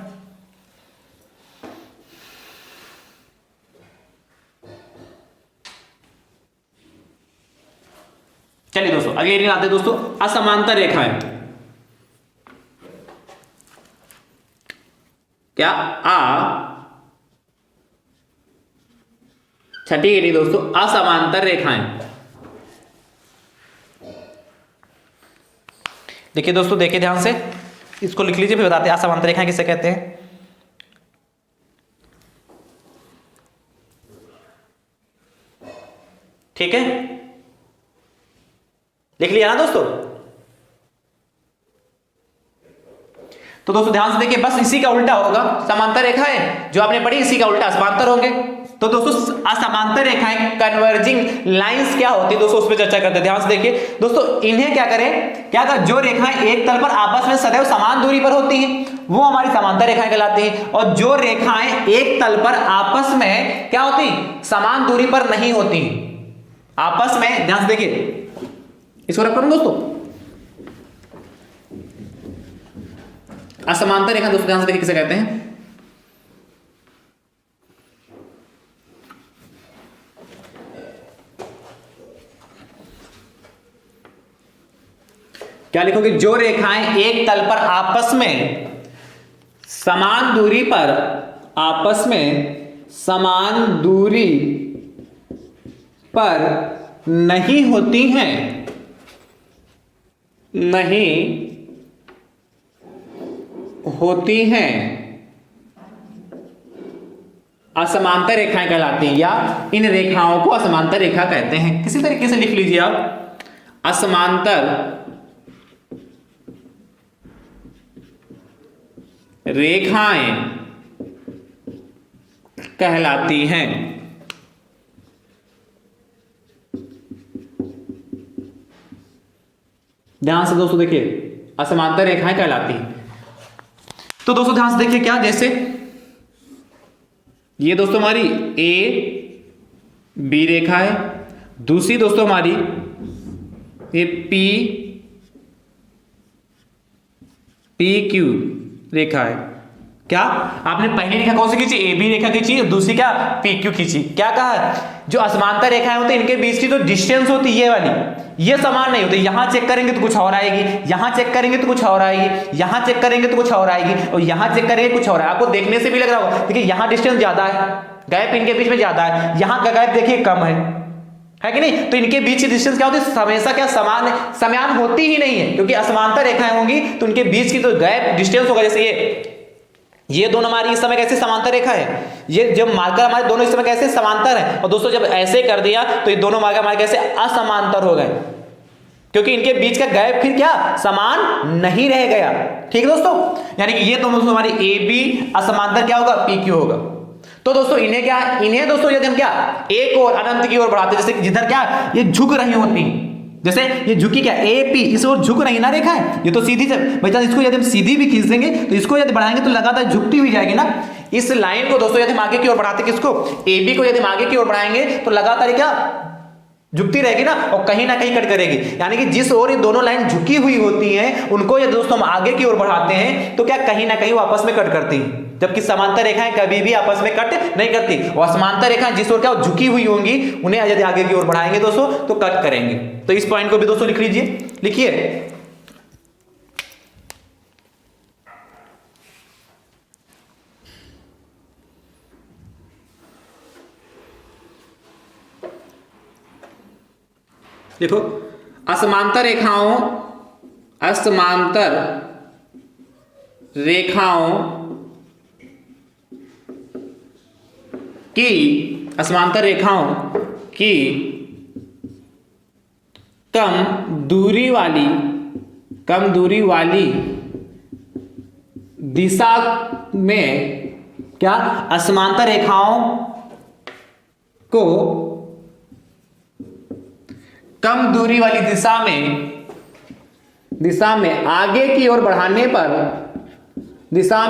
Speaker 1: चलिए दोस्तों अगले रीडिंग आते हैं दोस्तों, असमांतर रेखाएं। क्या? छठी रीडिंग दोस्तों, असमांतर रेखाएं। देखिए दोस्तों, देखिए ध्यान से, इसको लिख लीजिए फिर बताते हैं असमांतर रेखाएं किसे कहते हैं। ठीक है, लिख लिया ना दोस्तों? तो दोस्तों ध्यान से देखिए, बस इसी का उल्टा होगा। समांतर रेखाएं जो आपने पढ़ी, इसी का उल्टा समांतर होंगे। तो दोस्तों असमांतर रेखाएं कन्वर्जिंग लाइंस क्या होती है दोस्तों, उस पर चर्चा करते हैं। ध्यान से देखिए दोस्तों, इन्हें क्या करें, क्या कर, जो रेखाएं एक तल पर आपस में सदैव समान दूरी पर होती हैं वो हमारी समांतर रेखाएं कहलाती हैं, और जो रेखाएं एक तल पर आपस में क्या होती, समान दूरी पर नहीं होती आपस में। ध्यान से देखिए, इसको रख करूं दोस्तों, असमांतर रेखा दोस्तों ध्यान से देखिए किसे कहते हैं। क्या लिखोगे? जो रेखाएं एक तल पर आपस में समान दूरी पर, आपस में समान दूरी पर नहीं होती हैं, नहीं होती हैं, असमांतर रेखाएं कहलाती हैं, या इन रेखाओं को असमांतर रेखा कहते हैं। किसी तरीके से लिख लीजिए आप, असमांतर रेखाएं कहलाती हैं। ध्यान से दोस्तों देखिए, असमांतर रेखाएं कहलाती हैं। तो दोस्तों ध्यान से देखिए, क्या जैसे ये दोस्तों हमारी ए बी रेखा है, दूसरी दोस्तों हमारी ये पी क्यू रेखा है। क्या आपने पहली रेखा कौन सी खींची? ए बी रेखा खींची, और दूसरी क्या? पी क्यू खींची। क्या कहा? जो असमांतर रेखाएं होती है इनके बीच की जो डिस्टेंस होती है ये वाली, ये समान नहीं होती। यहां चेक करेंगे तो कुछ और आएगी, यहां चेक करेंगे तो कुछ और आएगी, यहां चेक करेंगे तो कुछ और आएगी, और यहां चेक करेंगे कुछ और है। आपको देखने से भी लग रहा होगा, देखिए यहां डिस्टेंस ज्यादा है, गैप इनके बीच में ज्यादा है, यहां का गैप देखिए कम है कि नहीं? तो इनके बीच की डिस्टेंस क्या होती है? हमेशा क्या समान होती ही नहीं है, क्योंकि असमांतर रेखाएं होंगी तो उनके बीच की जो गैप डिस्टेंस होगा, जैसे ये दोनों हमारी इस समय कैसे समांतर रेखा है, ये जब मार्कर हमारे दोनों इस समय कैसे समांतर है, और दोस्तों जब ऐसे कर दिया तो ये दोनों मार्कर हमारे कैसे असमांतर हो गए, क्योंकि इनके बीच का गैप फिर क्या समान नहीं रह गया। ठीक है दोस्तों, यानी कि ये दोनों दोस्तों हमारी ए बी असमांतर क्या होगा? पी क्यू होगा। तो दोस्तों इन्हें क्या, इन्हें दोस्तों यदि हम क्या एक और अनंत की ओर बढ़ाते, जैसे जिधर क्या ये झुक रही होती, जैसे ये झुकी क्या ए पी, इस ओर झुक रही ना रेखा है, ये तो सीधी से भाई, इसको यदि हम सीधी भी खींच देंगे तो इसको यदि बढ़ाएंगे तो लगातार झुकती हुई जाएगी ना। इस लाइन को दोस्तों यदि हम आगे की ओर बढ़ाते, किसको? ए बी को यदि हम आगे की ओर बढ़ाएंगे तो लगातार क्या झुकती रहेगी ना, और कहीं ना कहीं कट करेगी। यानी कि जिस ओर ये दोनों लाइन झुकी हुई होती हैं उनको यदि दोस्तों हम आगे की ओर बढ़ाते हैं तो क्या कहीं ना कहीं वो आपस में कट करती हैं, जबकि समांतर रेखाएं कभी भी आपस में कट नहीं करती। और समांतर रेखाएं जिस ओर क्या झुकी हुई होंगी उन्हें यदि आगे की ओर बढ़ाएंगे दोस्तों तो कट करेंगे। तो इस पॉइंट को भी दोस्तों लिख लीजिए, लिखिए। देखो, असमांतर रेखाओं की कम दूरी वाली कम दूरी वाली दिशा में क्या असमांतर रेखाओं को कम दूरी वाली दिशा में आगे की ओर बढ़ाने पर दिशा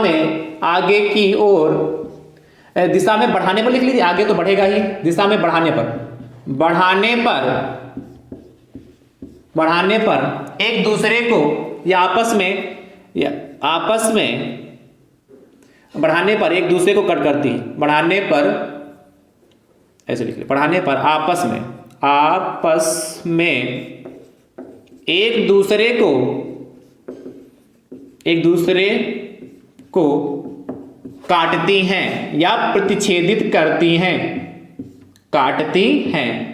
Speaker 1: में बढ़ाने पर लिख लीजिए, आगे तो बढ़ेगा ही, दिशा में बढ़ाने पर एक दूसरे को या आपस में बढ़ाने पर एक दूसरे को कट करती है, बढ़ाने पर ऐसे लिख लीजिए, बढ़ाने पर आपस में एक दूसरे को काटती हैं या प्रतिच्छेदित करती हैं,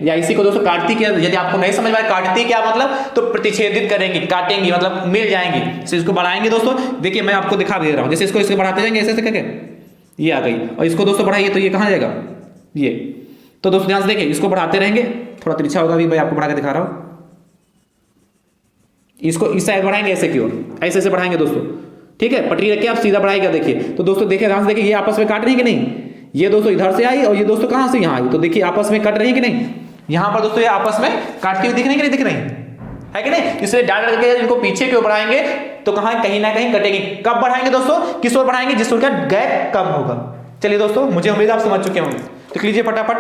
Speaker 1: या इसी को दोस्तों काटती क्या, यदि आपको नहीं समझ में आए काटती क्या मतलब, तो प्रतिच्छेदित करेंगी, काटेंगी मतलब मिल जाएंगी। तो इसको बढ़ाएंगे दोस्तों, देखिए मैं आपको दिखा भी दे रहा हूं, जैसे इसको बढ़ाते जाएंगे ऐसे करके ये आ गई, और इसको दोस्तों बढ़ाइए तो ये कहां जाएगा, ये। तो दोस्तों ध्यान से देखिए, इसको बढ़ाते रहेंगे, थोड़ा तिरछा होगा भी, मैं आपको बढ़ा के दिखा रहा हूं। इसको इस साइड बढ़ाएंगे ऐसे की ओर, ऐसे बढ़ाएंगे दोस्तों, ठीक है। पटरी रखिए, आप सीधा बढ़ाएगा, देखिए। तो दोस्तों देखिए ध्यान से देखिए, ये आपस में काट रही है कि नहीं, ये दोस्तों इधर से आई और ये दोस्तों कहां से यहां आई, तो देखिए आपस में कट रही है कि नहीं, यहां पर दोस्तों ये आपस में काटती हुई दिख रही है कि नहीं दिख रही है कि नहीं। इसलिए डाल करके इनको पीछे की ओर बढ़ाएंगे तो कहीं ना कहीं कटेगी। कब बढ़ाएंगे दोस्तों, किस ओर बढ़ाएंगे, जिस ओर का गैप कम होगा। चलिए दोस्तों, मुझे उम्मीद आप समझ चुके होंगे, लिख लीजिए फटाफट।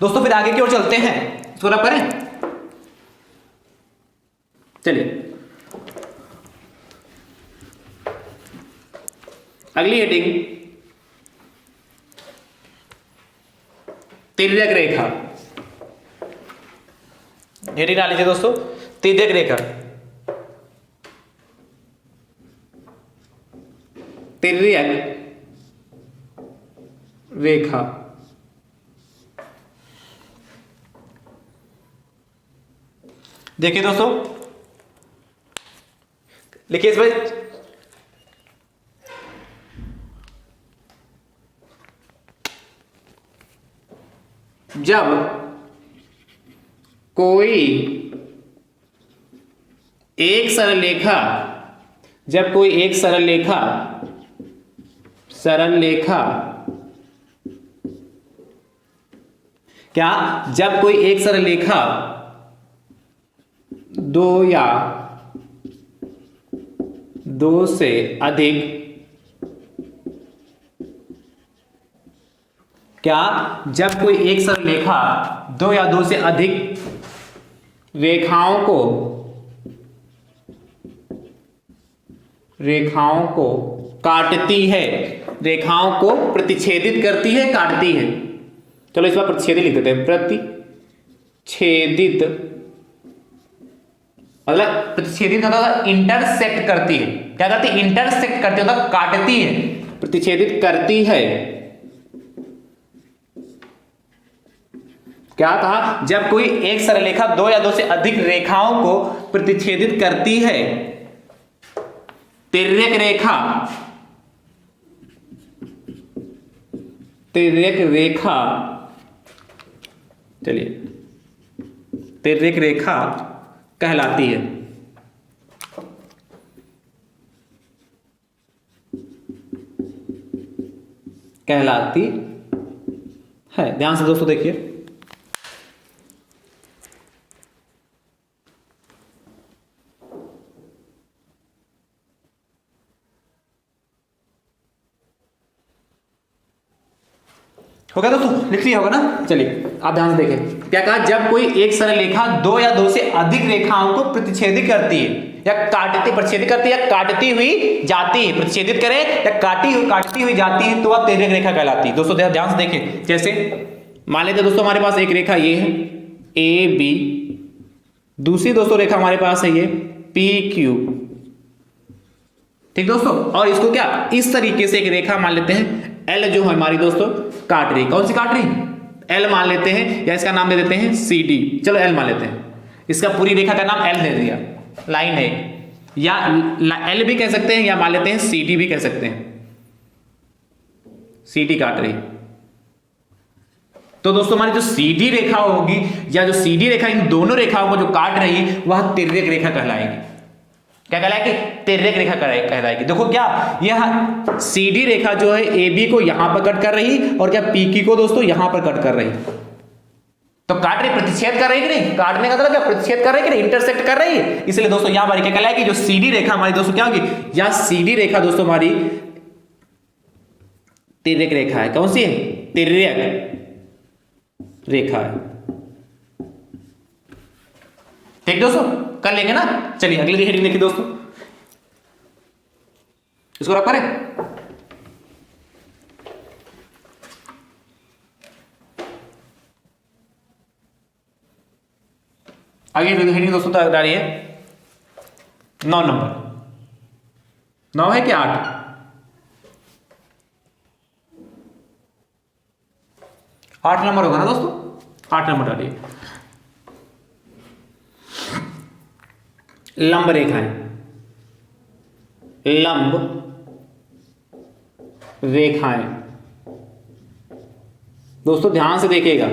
Speaker 1: दोस्तों फिर आगे की ओर चलते हैं, इसको रब करें, चलिए अगली हेडिंग, तिर्यक रेखा। हेडिंग डाल लीजिए दोस्तों, तिर्यक रेखा। तिर्यक रेखा देखिए दोस्तों, लिखिए इस पर, जब कोई एक सरल लेखा क्या, जब कोई एक सरल लेखा दो या दो से अधिक क्या, जब कोई एक सरल लेखा दो या दो से अधिक रेखाओं को काटती है, रेखाओं को प्रतिच्छेदित करती है, काटती है। चलो इस बार प्रतिच्छेदित लिख देते हैं, प्रतिच्छेदित मतलब प्रतिच्छेदित होता है इंटरसेक्ट करती है, क्या करती है, इंटरसेक्ट करती होता, काटती है, प्रतिच्छेदित करती है। क्या कहा, जब कोई एक सरलरेखा दो या दो से अधिक रेखाओं को प्रतिच्छेदित करती है, तिर्यक रेखा, चलिए तिर्यक रेखा कहलाती है। ध्यान से दोस्तों देखिए, होगा दोस्तों, लिख लिया होगा ना। चलिए आप ध्यान से देखें, क्या कहा, जब कोई एक सरल रेखा दो या दो से अधिक रेखाओं को प्रतिच्छेदित करती है या प्रतिच्छेदित करती है या काटती हुई जाती है, प्रतिच्छेदित करे या काटती हुई जाती है, तो वह तिर्यक रेखा कहलाती है। दोस्तों ध्यान से देखें, जैसे मान लेते दोस्तों हमारे पास एक रेखा ये है ए बी, दूसरी दोस्तों रेखा हमारे पास है ये पी क्यू, ठीक दोस्तों, और इसको क्या इस तरीके से एक रेखा मान लेते हैं एल, जो है हमारी दोस्तों काट रही, कौन सी काट रही, एल मान लेते हैं, या इसका नाम दे देते हैं सी डी, चलो एल मान लेते हैं, इसका पूरी रेखा का नाम एल दे दिया, लाइन है, या एल भी कह सकते हैं या मान लेते हैं सी डी भी कह सकते हैं, सी डी काट रही। तो दोस्तों हमारी जो सीधी रेखा होगी या जो सीधी रेखा इन दोनों रेखाओं को जो काट रही वह तिर्यक रेखा कहलाएगी। क्या कहलाएगी? तिर्यक रेखा कहलाएगी। देखो क्या यह सीधी रेखा जो है AB को यहां पर कट कर रही और क्या PQ को दोस्तों यहां पर कट कर रही। तो काट रही, प्रतिच्छेद कर रही कि नहीं? काटने का मतलब क्या? प्रतिच्छेद कर रही कि नहीं? इंटरसेक्ट कर रही है। इसलिए दोस्तों यहां हमारी क्या कहलाएगी? जो सीधी रेखा हमारी दोस्तों क्या होगी? यह सीधी रेखा दोस्तों हमारी तिर्यक रेखा है। कौन सी है? तिर्यक रेखा है। ठीक दोस्तों, कर लेंगे ना। चलिए अगली हेडिंग देखिए दोस्तों, इसको रख करें। आगे हेडिंग दोस्तों तो आ रही है 9 नंबर। 9 है कि 8? 8 नंबर होगा ना दोस्तों? 8 नंबर डालिए। लंब रेखाएं, लंब रेखाएं दोस्तों ध्यान से देखिएगा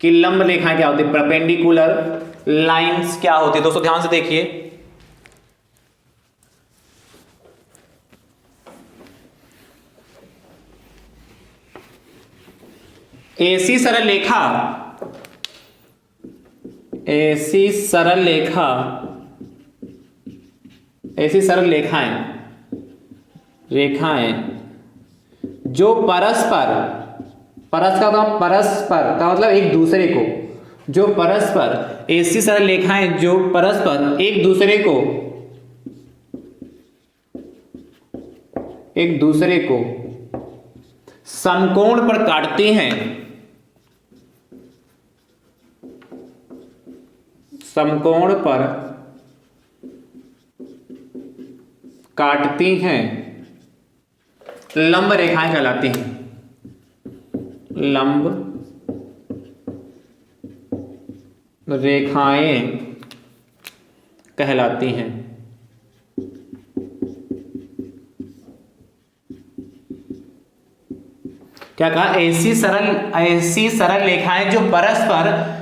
Speaker 1: कि लंब रेखाएं क्या होती है, परपेंडिकुलर लाइंस क्या होती है। दोस्तों ध्यान से देखिए, ऐसी सरल रेखा, ऐसी सरल रेखा, ऐसी सरल रेखाएं, रेखाएं जो परस्पर, परस्पर का मतलब एक दूसरे को, जो परस्पर, ऐसी सरल रेखाएं जो परस्पर एक दूसरे को समकोण पर काटती हैं, समकोण पर काटती हैं, लंब रेखाएं कहलाती हैं। लंब रेखाएं कहलाती हैं। क्या कहा? ऐसी सरल रेखाएं जो परस्पर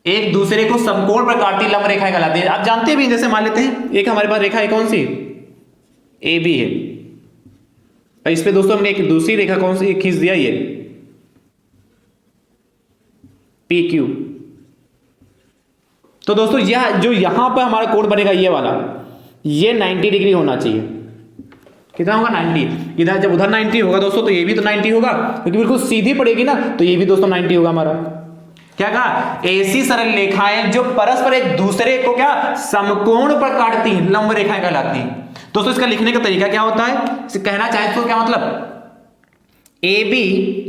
Speaker 1: एक दूसरे को समकोण पर काटती लंब रेखाएं कहलाती हैं। आप जानते भी, जैसे मान लेते हैं एक हमारे पास रेखा है, कौन सी? AB है। इस पे दोस्तों हमने एक दूसरी रेखा कौन सी खींच दिया? ये PQ। तो दोस्तों यह जो यहां पर हमारा कोण बनेगा, ये वाला, ये 90 डिग्री होना चाहिए। कितना होगा? 90। इधर जब उधर 90 होगा दोस्तों तो ये भी तो 90 होगा, क्योंकि बिल्कुल सीधी पड़ेगी ना, तो ये भी दोस्तों 90 होगा हमारा। क्या कहा? ऐसी सरल रेखाएं जो परस्पर एक दूसरे को क्या समकोण पर काटती हैं, लंब रेखाएं कहलाती हैं। दोस्तों इसका लिखने का तरीका क्या होता है? इसे कहना चाहे तो क्या मतलब, AB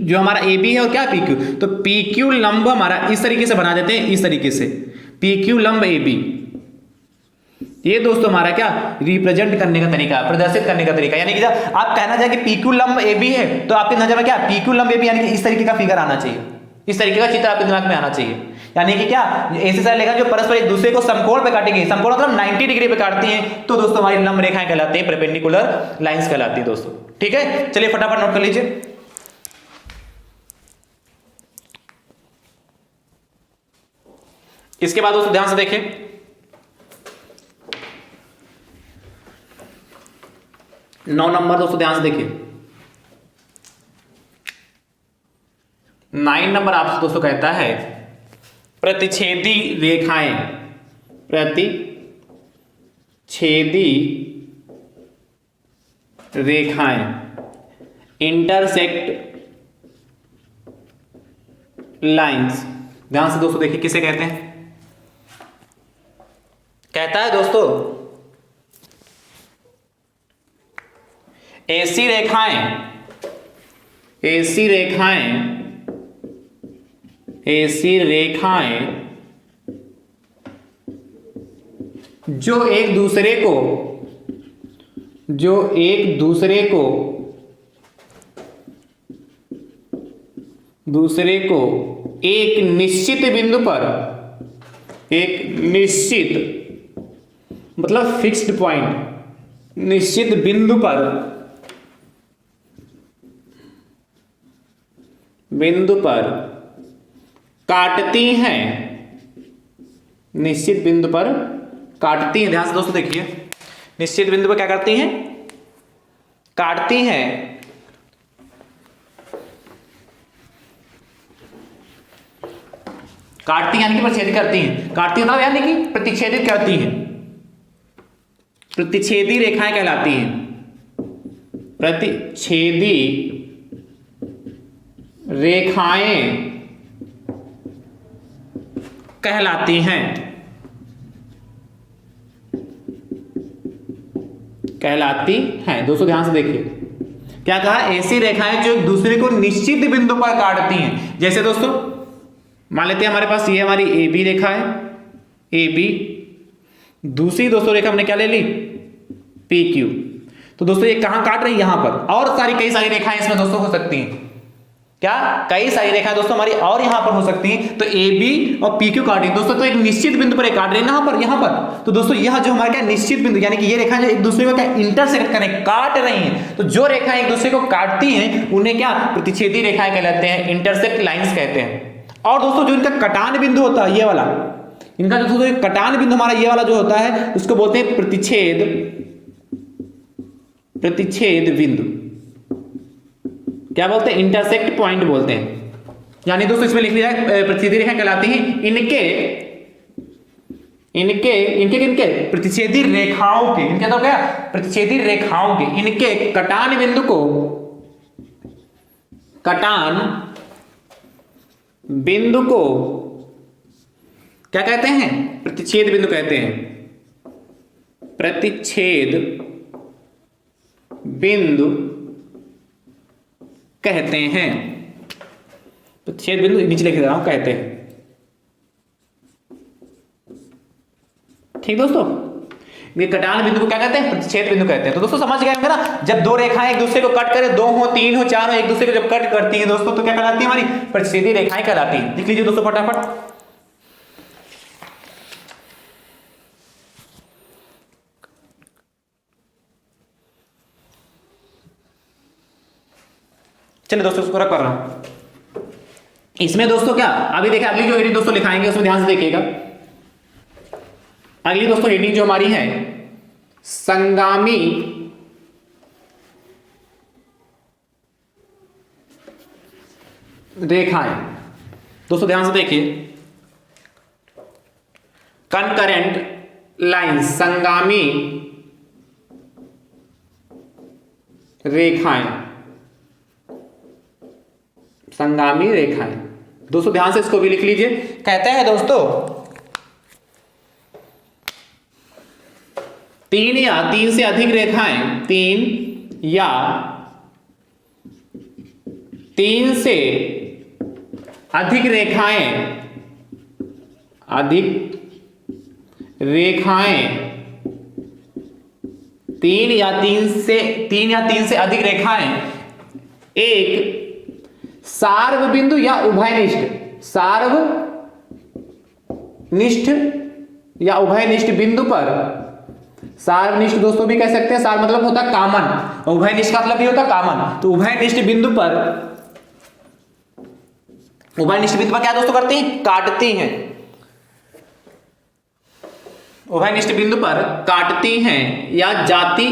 Speaker 1: जो हमारा AB है और क्या PQ, तो PQ लंब हमारा इस तरीके से बना देते हैं, इस तरीके से PQ लंब AB। ये दोस्तों हमारा क्या रिप्रेजेंट करने का तरीका, प्रदर्शित करने का तरीका। यानी कि जब आप कहना चाहें कि PQ लंब AB है, तो आपकी नजर में क्या PQ लंब AB यानी कि इस तरीके का फिगर आना चाहिए, इस तरीके का चित्र आपके दिमाग में आना चाहिए। यानी कि क्या ऐसी सारी रेखा जो परस्पर एक दूसरे को समकोण पे काटेंगे, समकोण मतलब 90 डिग्री पे काटती हैं, तो दोस्तों हमारी लंब रेखाएं कहलाती हैं, परपेंडिकुलर लाइंस कहलाती हैं दोस्तों। ठीक है, चलिए फटाफट नोट कर लीजिए। इसके बाद दोस्तों ध्यान से देखें, नौ नंबर दोस्तों ध्यान से देखिए। 9 नंबर आपसे दोस्तों कहता है प्रतिच्छेदी रेखाएं, प्रतिच्छेदी रेखाएं, इंटरसेक्ट लाइंस। ध्यान से दोस्तों देखिए किसे कहते हैं। कहता है दोस्तों ऐसी रेखाएं जो एक दूसरे को एक निश्चित बिंदु पर, एक निश्चित मतलब फिक्स्ड पॉइंट, निश्चित बिंदु पर बिंदु पर काटती हैं, निश्चित बिंदु पर काटती हैं। ध्यान से दोस्तों देखिए, निश्चित बिंदु पर क्या करती हैं? काटती हैं। काटती यानी कि प्रतिच्छेदित करती हैं। काटती मतलब यानी कि प्रतिच्छेदित करती हैं, प्रतिच्छेदी रेखाएं कहलाती हैं। प्रतिच्छेदी रेखाएं कहलाती हैं, कहलाती हैं। दोस्तों ध्यान से देखिए क्या कहा, ऐसी रेखाएं जो एक दूसरे को निश्चित बिंदु पर काटती हैं। जैसे दोस्तों मान लेते हैं हमारे पास ये हमारी ए बी रेखा है, ए बी। दूसरी दोस्तों रेखा हमने क्या ले ली, पी क्यू। तो दोस्तों ये कहां काट रही है, यहां पर। और कई सारी रेखाएं इसमें दोस्तों हो सकती हैं। क्या कई सारी रेखाएं दोस्तों हमारी और यहां पर हो सकती हैं। तो ए बी और पी क्यू काट रही दोस्तों, तो एक निश्चित बिंदु पर काट रही है यहां पर। तो दोस्तों यह जो हमारे क्या निश्चित बिंदु यानी कि ये रेखाएं जो एक दूसरे को क्या इंटरसेक्ट करें, काट रही हैं। तो जो रेखाएं एक दूसरे को काटती हैं उन्हें क्या प्रतिच्छेदी रेखाएं कहलाते हैं, इंटरसेक्ट लाइंस कहते हैं। और दोस्तों जो इनका कटान बिंदु होता है, ये वाला, इनका जो कटान बिंदु हमारा ये वाला जो होता है उसको बोलते हैं प्रतिच्छेद बिंदु। क्या बोलते हैं, इंटरसेक्ट पॉइंट बोलते हैं। यानी दोस्तों इसमें लिख लिया है प्रतिच्छेदी रेखा कहलाती हैं इनके प्रतिच्छेदी रेखाओं के, इनके तो क्या प्रतिच्छेदी रेखाओं के, इनके कटान बिंदु को, कटान बिंदु को क्या कहते हैं, प्रतिच्छेद बिंदु कहते हैं। प्रतिच्छेद बिंदु कहते हैं, प्रतिच्छेद बिंदु नीचे लिख रहा हूं, कहते हैं। ठीक दोस्तों, ये कटान बिंदु को क्या कहते हैं, प्रतिच्छेद बिंदु कहते हैं। तो दोस्तों समझ गए होंगे ना, जब दो रेखाएं एक दूसरे को कट करे, 2 हो 3 हो 4 हो, एक दूसरे को जब कट करती हैं दोस्तों तो क्या कहलाती है, हमारी प्रतिच्छेदी रेखाएं कहलाती हैं। लिख लीजिए दोस्तों फटाफट। चलिए दोस्तों इसको रख कर रहा हूं। इसमें दोस्तों क्या अभी देखिए, अगली जो हेडिंग दोस्तों लिखाएंगे उसमें ध्यान से देखिएगा। अगली दोस्तों हेडिंग जो हमारी है, संगामी रेखाएं। दोस्तों ध्यान से देखिए, कनकरेंट लाइन, संगामी रेखाएं, संगामी रेखाएं। दोस्तों ध्यान से इसको भी लिख लीजिए। कहते हैं दोस्तों 3 या 3 से अधिक रेखाएं, 3 या 3 से अधिक रेखाएं, तीन या तीन से अधिक रेखाएं एक सार्वबिंदु या उभयनिष्ठ बिंदु पर, सार्वनिष्ठ दोस्तों भी कह सकते हैं, सार मतलब होता है कॉमन, उभयनिष्ठ का मतलब भी होता है कॉमन। तो उभयनिष्ठ बिंदु पर क्या दोस्तों करती हैं, काटती हैं। उभयनिष्ठ बिंदु पर काटती हैं या जाति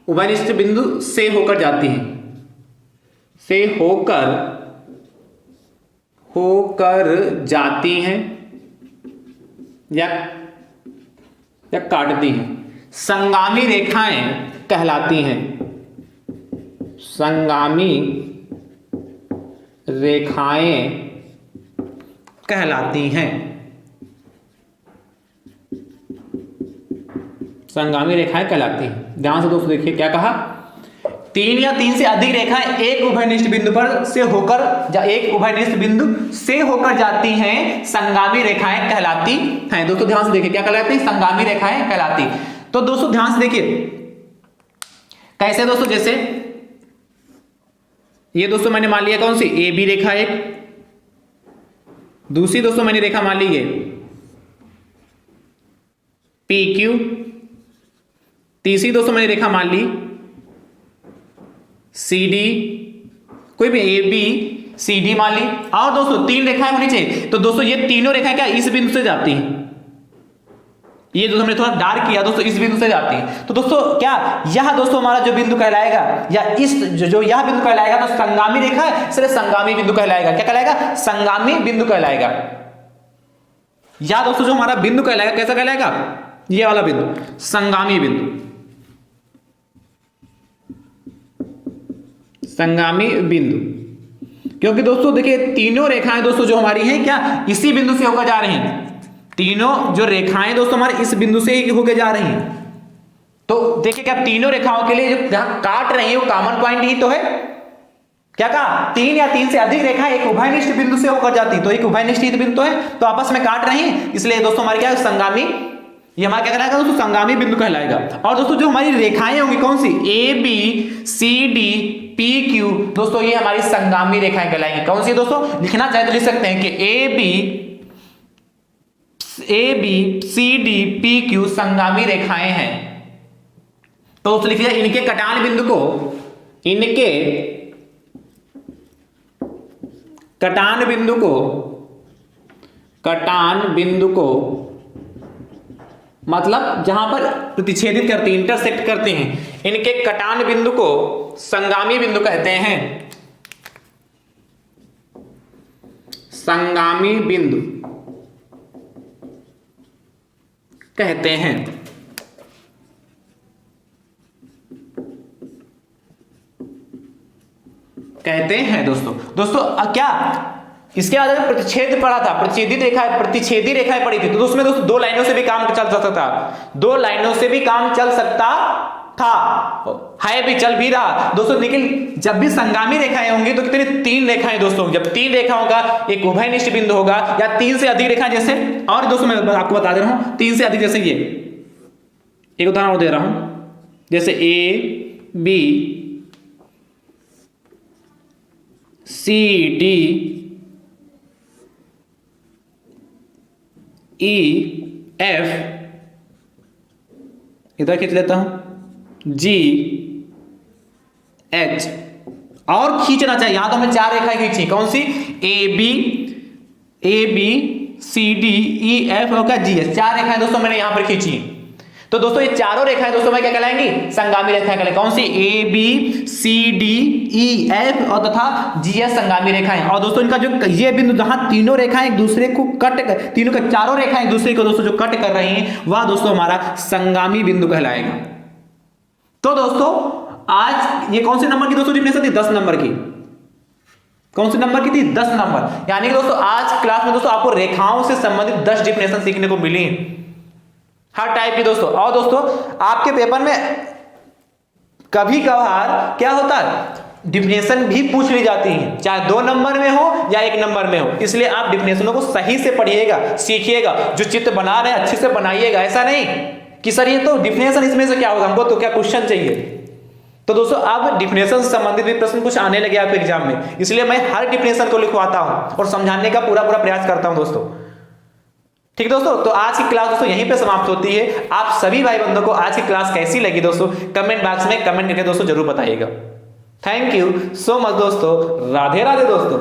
Speaker 1: उभयनिष्ठ बिंदु से होकर जाती हैं, से होकर जाती हैं या काटती हैं। संगामी रेखाएं कहलाती हैं, संगामी रेखाएं कहलाती हैं, संगामी रेखाएं कहलाती हैं। ध्यान से दोस्तों देखिए क्या कहा, 3 या 3 से अधिक रेखाएं एक उभयनिष्ठ बिंदु से होकर जाती हैं, संगामी रेखाएं कहलाती हैं। दोस्तों ध्यान से देखिए क्या कहलाती हैं, संगामी रेखाएं कहलाती। तो दोस्तों ध्यान से देखिए कैसे दोस्तों, जैसे ये दोस्तों मैंने मान लिया कौन सी, ए बी रेखा एक, दूसरी दोस्तों मैंने रेखा मान ली है पी क्यू, तीसरी दोस्तों मैंने रेखा मान ली सी डी, कोई भी ए बी, सी डी मान ली, और दोस्तों 3 रेखाएं होनी चाहिए। तो दोस्तों ये तीनों रेखाएं क्या इस बिंदु से जाती हैं, ये जो हमने थोड़ा डार्क किया दोस्तों इस बिंदु से जाती है। तो दोस्तों क्या यह दोस्तों हमारा जो बिंदु कहलाएगा, या इस जो यह बिंदु कहलाएगा तो संगामी रेखा है, इसलिए संगामी बिंदु कहलाएगा। क्या कहलाएगा? संगामी बिंदु कहलाएगा। या दोस्तों जो हमारा बिंदु कहलाएगा कैसा कहलाएगा? ये वाला बिंदु संगामी बिंदु, संगामी बिंदु। क्योंकि दोस्तों देखिए तीनों रेखाएं दोस्तों जो हमारी हैं क्या इसी बिंदु से होकर जा रही हैं, तीनों जो रेखाएं दोस्तों हमारे इस बिंदु से ही होकर जा रही हैं। तो देखिए क्या तीनों रेखाओं के लिए जो जहां काट रही है वो कॉमन पॉइंट ही तो है। क्या कहा? 3 या 3 से अधिक रेखा एक उभयनिष्ठ बिंदु से होकर जाती, तो एक उभयनिष्ठ बिंदु है तो आपस में काट रही है, इसलिए दोस्तों हमारे क्या संगामी, ये हमारा क्या कहलाएगा दोस्तों? संगामी बिंदु कहलाएगा। और दोस्तों जो हमारी रेखाएं होंगी कौन सी? A B C D P Q, दोस्तों ये हमारी संगामी रेखाएं कहलाएंगी। कौन सी दोस्तों? लिखना चाहे तो लिख सकते हैं कि A B C D P Q संगामी रेखाएं हैं। तो दोस्तों लिखिए इनके कटान बिंदु को, इनके कटान बिंदु को, कटान बिंदु को मतलब जहां पर प्रतिच्छेदित करते हैं, इंटरसेक्ट करते हैं, इनके कटान बिंदु को संगामी बिंदु कहते हैं। संगामी बिंदु कहते हैं। कहते हैं दोस्तों क्या इसके बाद प्रतिच्छेद पढ़ा था, प्रतिच्छेदी रेखाएं पढ़ी थी, तो उसमें दोस्तों 2 लाइनों से भी काम चल सकता था, 2 लाइनों से भी काम चल सकता था, है भी, चल भी रहा दोस्तों। लेकिन जब भी संगामी रेखाएं होंगी तो कितनी? 3 रेखाएं दोस्तों। जब 3 रेखाओं का एक उभयनिष्ठ बिंदु होगा या 3 से अधिक रेखाएं, जैसे और दोस्तों मैं आपको बता दे रहा हूं 3 से अधिक, जैसे ये एक उदाहरण दे रहा हूं, जैसे A B C D E F, इधर खींच लेता हूं जी एच, और खींचना चाहिए। यहां तो हमने 4 रेखाएं खींची, कौन सी? A B C D E F और जी एच, 4 रेखाएं दोस्तों मैंने यहां पर खींची। तो दोस्तों ये चारों रेखाएं दोस्तों मैं क्या कहलाएंगी? संगामी रेखाएं कहलाएंगी। कौन सी? A B C D E F और तथा जी एच संगामी रेखाएं। और दोस्तों इनका जो ये बिंदु जहां तीनों रेखाएं एक दूसरे को कट कर, तीनों का चारों रेखाएं एक दूसरे को दोस्तों जो कट कर रही हैं वह दोस्तों हमारा संगामी बिंदु कहलाएगा। तो दोस्तों आज ये कौन से नंबर की दोस्तों डिफिनेशन थी? 10 नंबर की। कौन से नंबर की थी? 10 नंबर। यानी कि दोस्तों आज क्लास में दोस्तों आपको रेखाओं से संबंधित 10 डिफिनेशन सीखने को मिली हर टाइप की दोस्तों। और दोस्तों आपके पेपर में कभी कभार क्या होता है, डिफिनेशन भी पूछ ली जाती है, चाहे 2 नंबर में हो या 1 नंबर में हो, इसलिए आप डिफिनेशनों को सही से पढ़िएगा, सीखिएगा, जो चित्र बना रहे हैं अच्छे से बनाइएगा। ऐसा नहीं कि सर ये तो डिफिनेशन इसमें से क्या होगा, हमको तो क्या क्वेश्चन चाहिए। तो दोस्तों अब डिफिनेशन से संबंधित भी प्रश्न कुछ आने लगे आपके एग्जाम में, इसलिए मैं हर डिफिनेशन को लिखवाता हूं और समझाने का पूरा प्रयास करता हूं दोस्तों। ठीक दोस्तों, तो आज की क्लास दोस्तों यहीं पे समाप्त होती है। आप सभी भाई बंधुओं को आज की क्लास कैसी लगी दोस्तों कमेंट बॉक्स में कमेंट करके दोस्तों जरूर बताइएगा। थैंक यू सो मच दोस्तों। राधे राधे दोस्तों।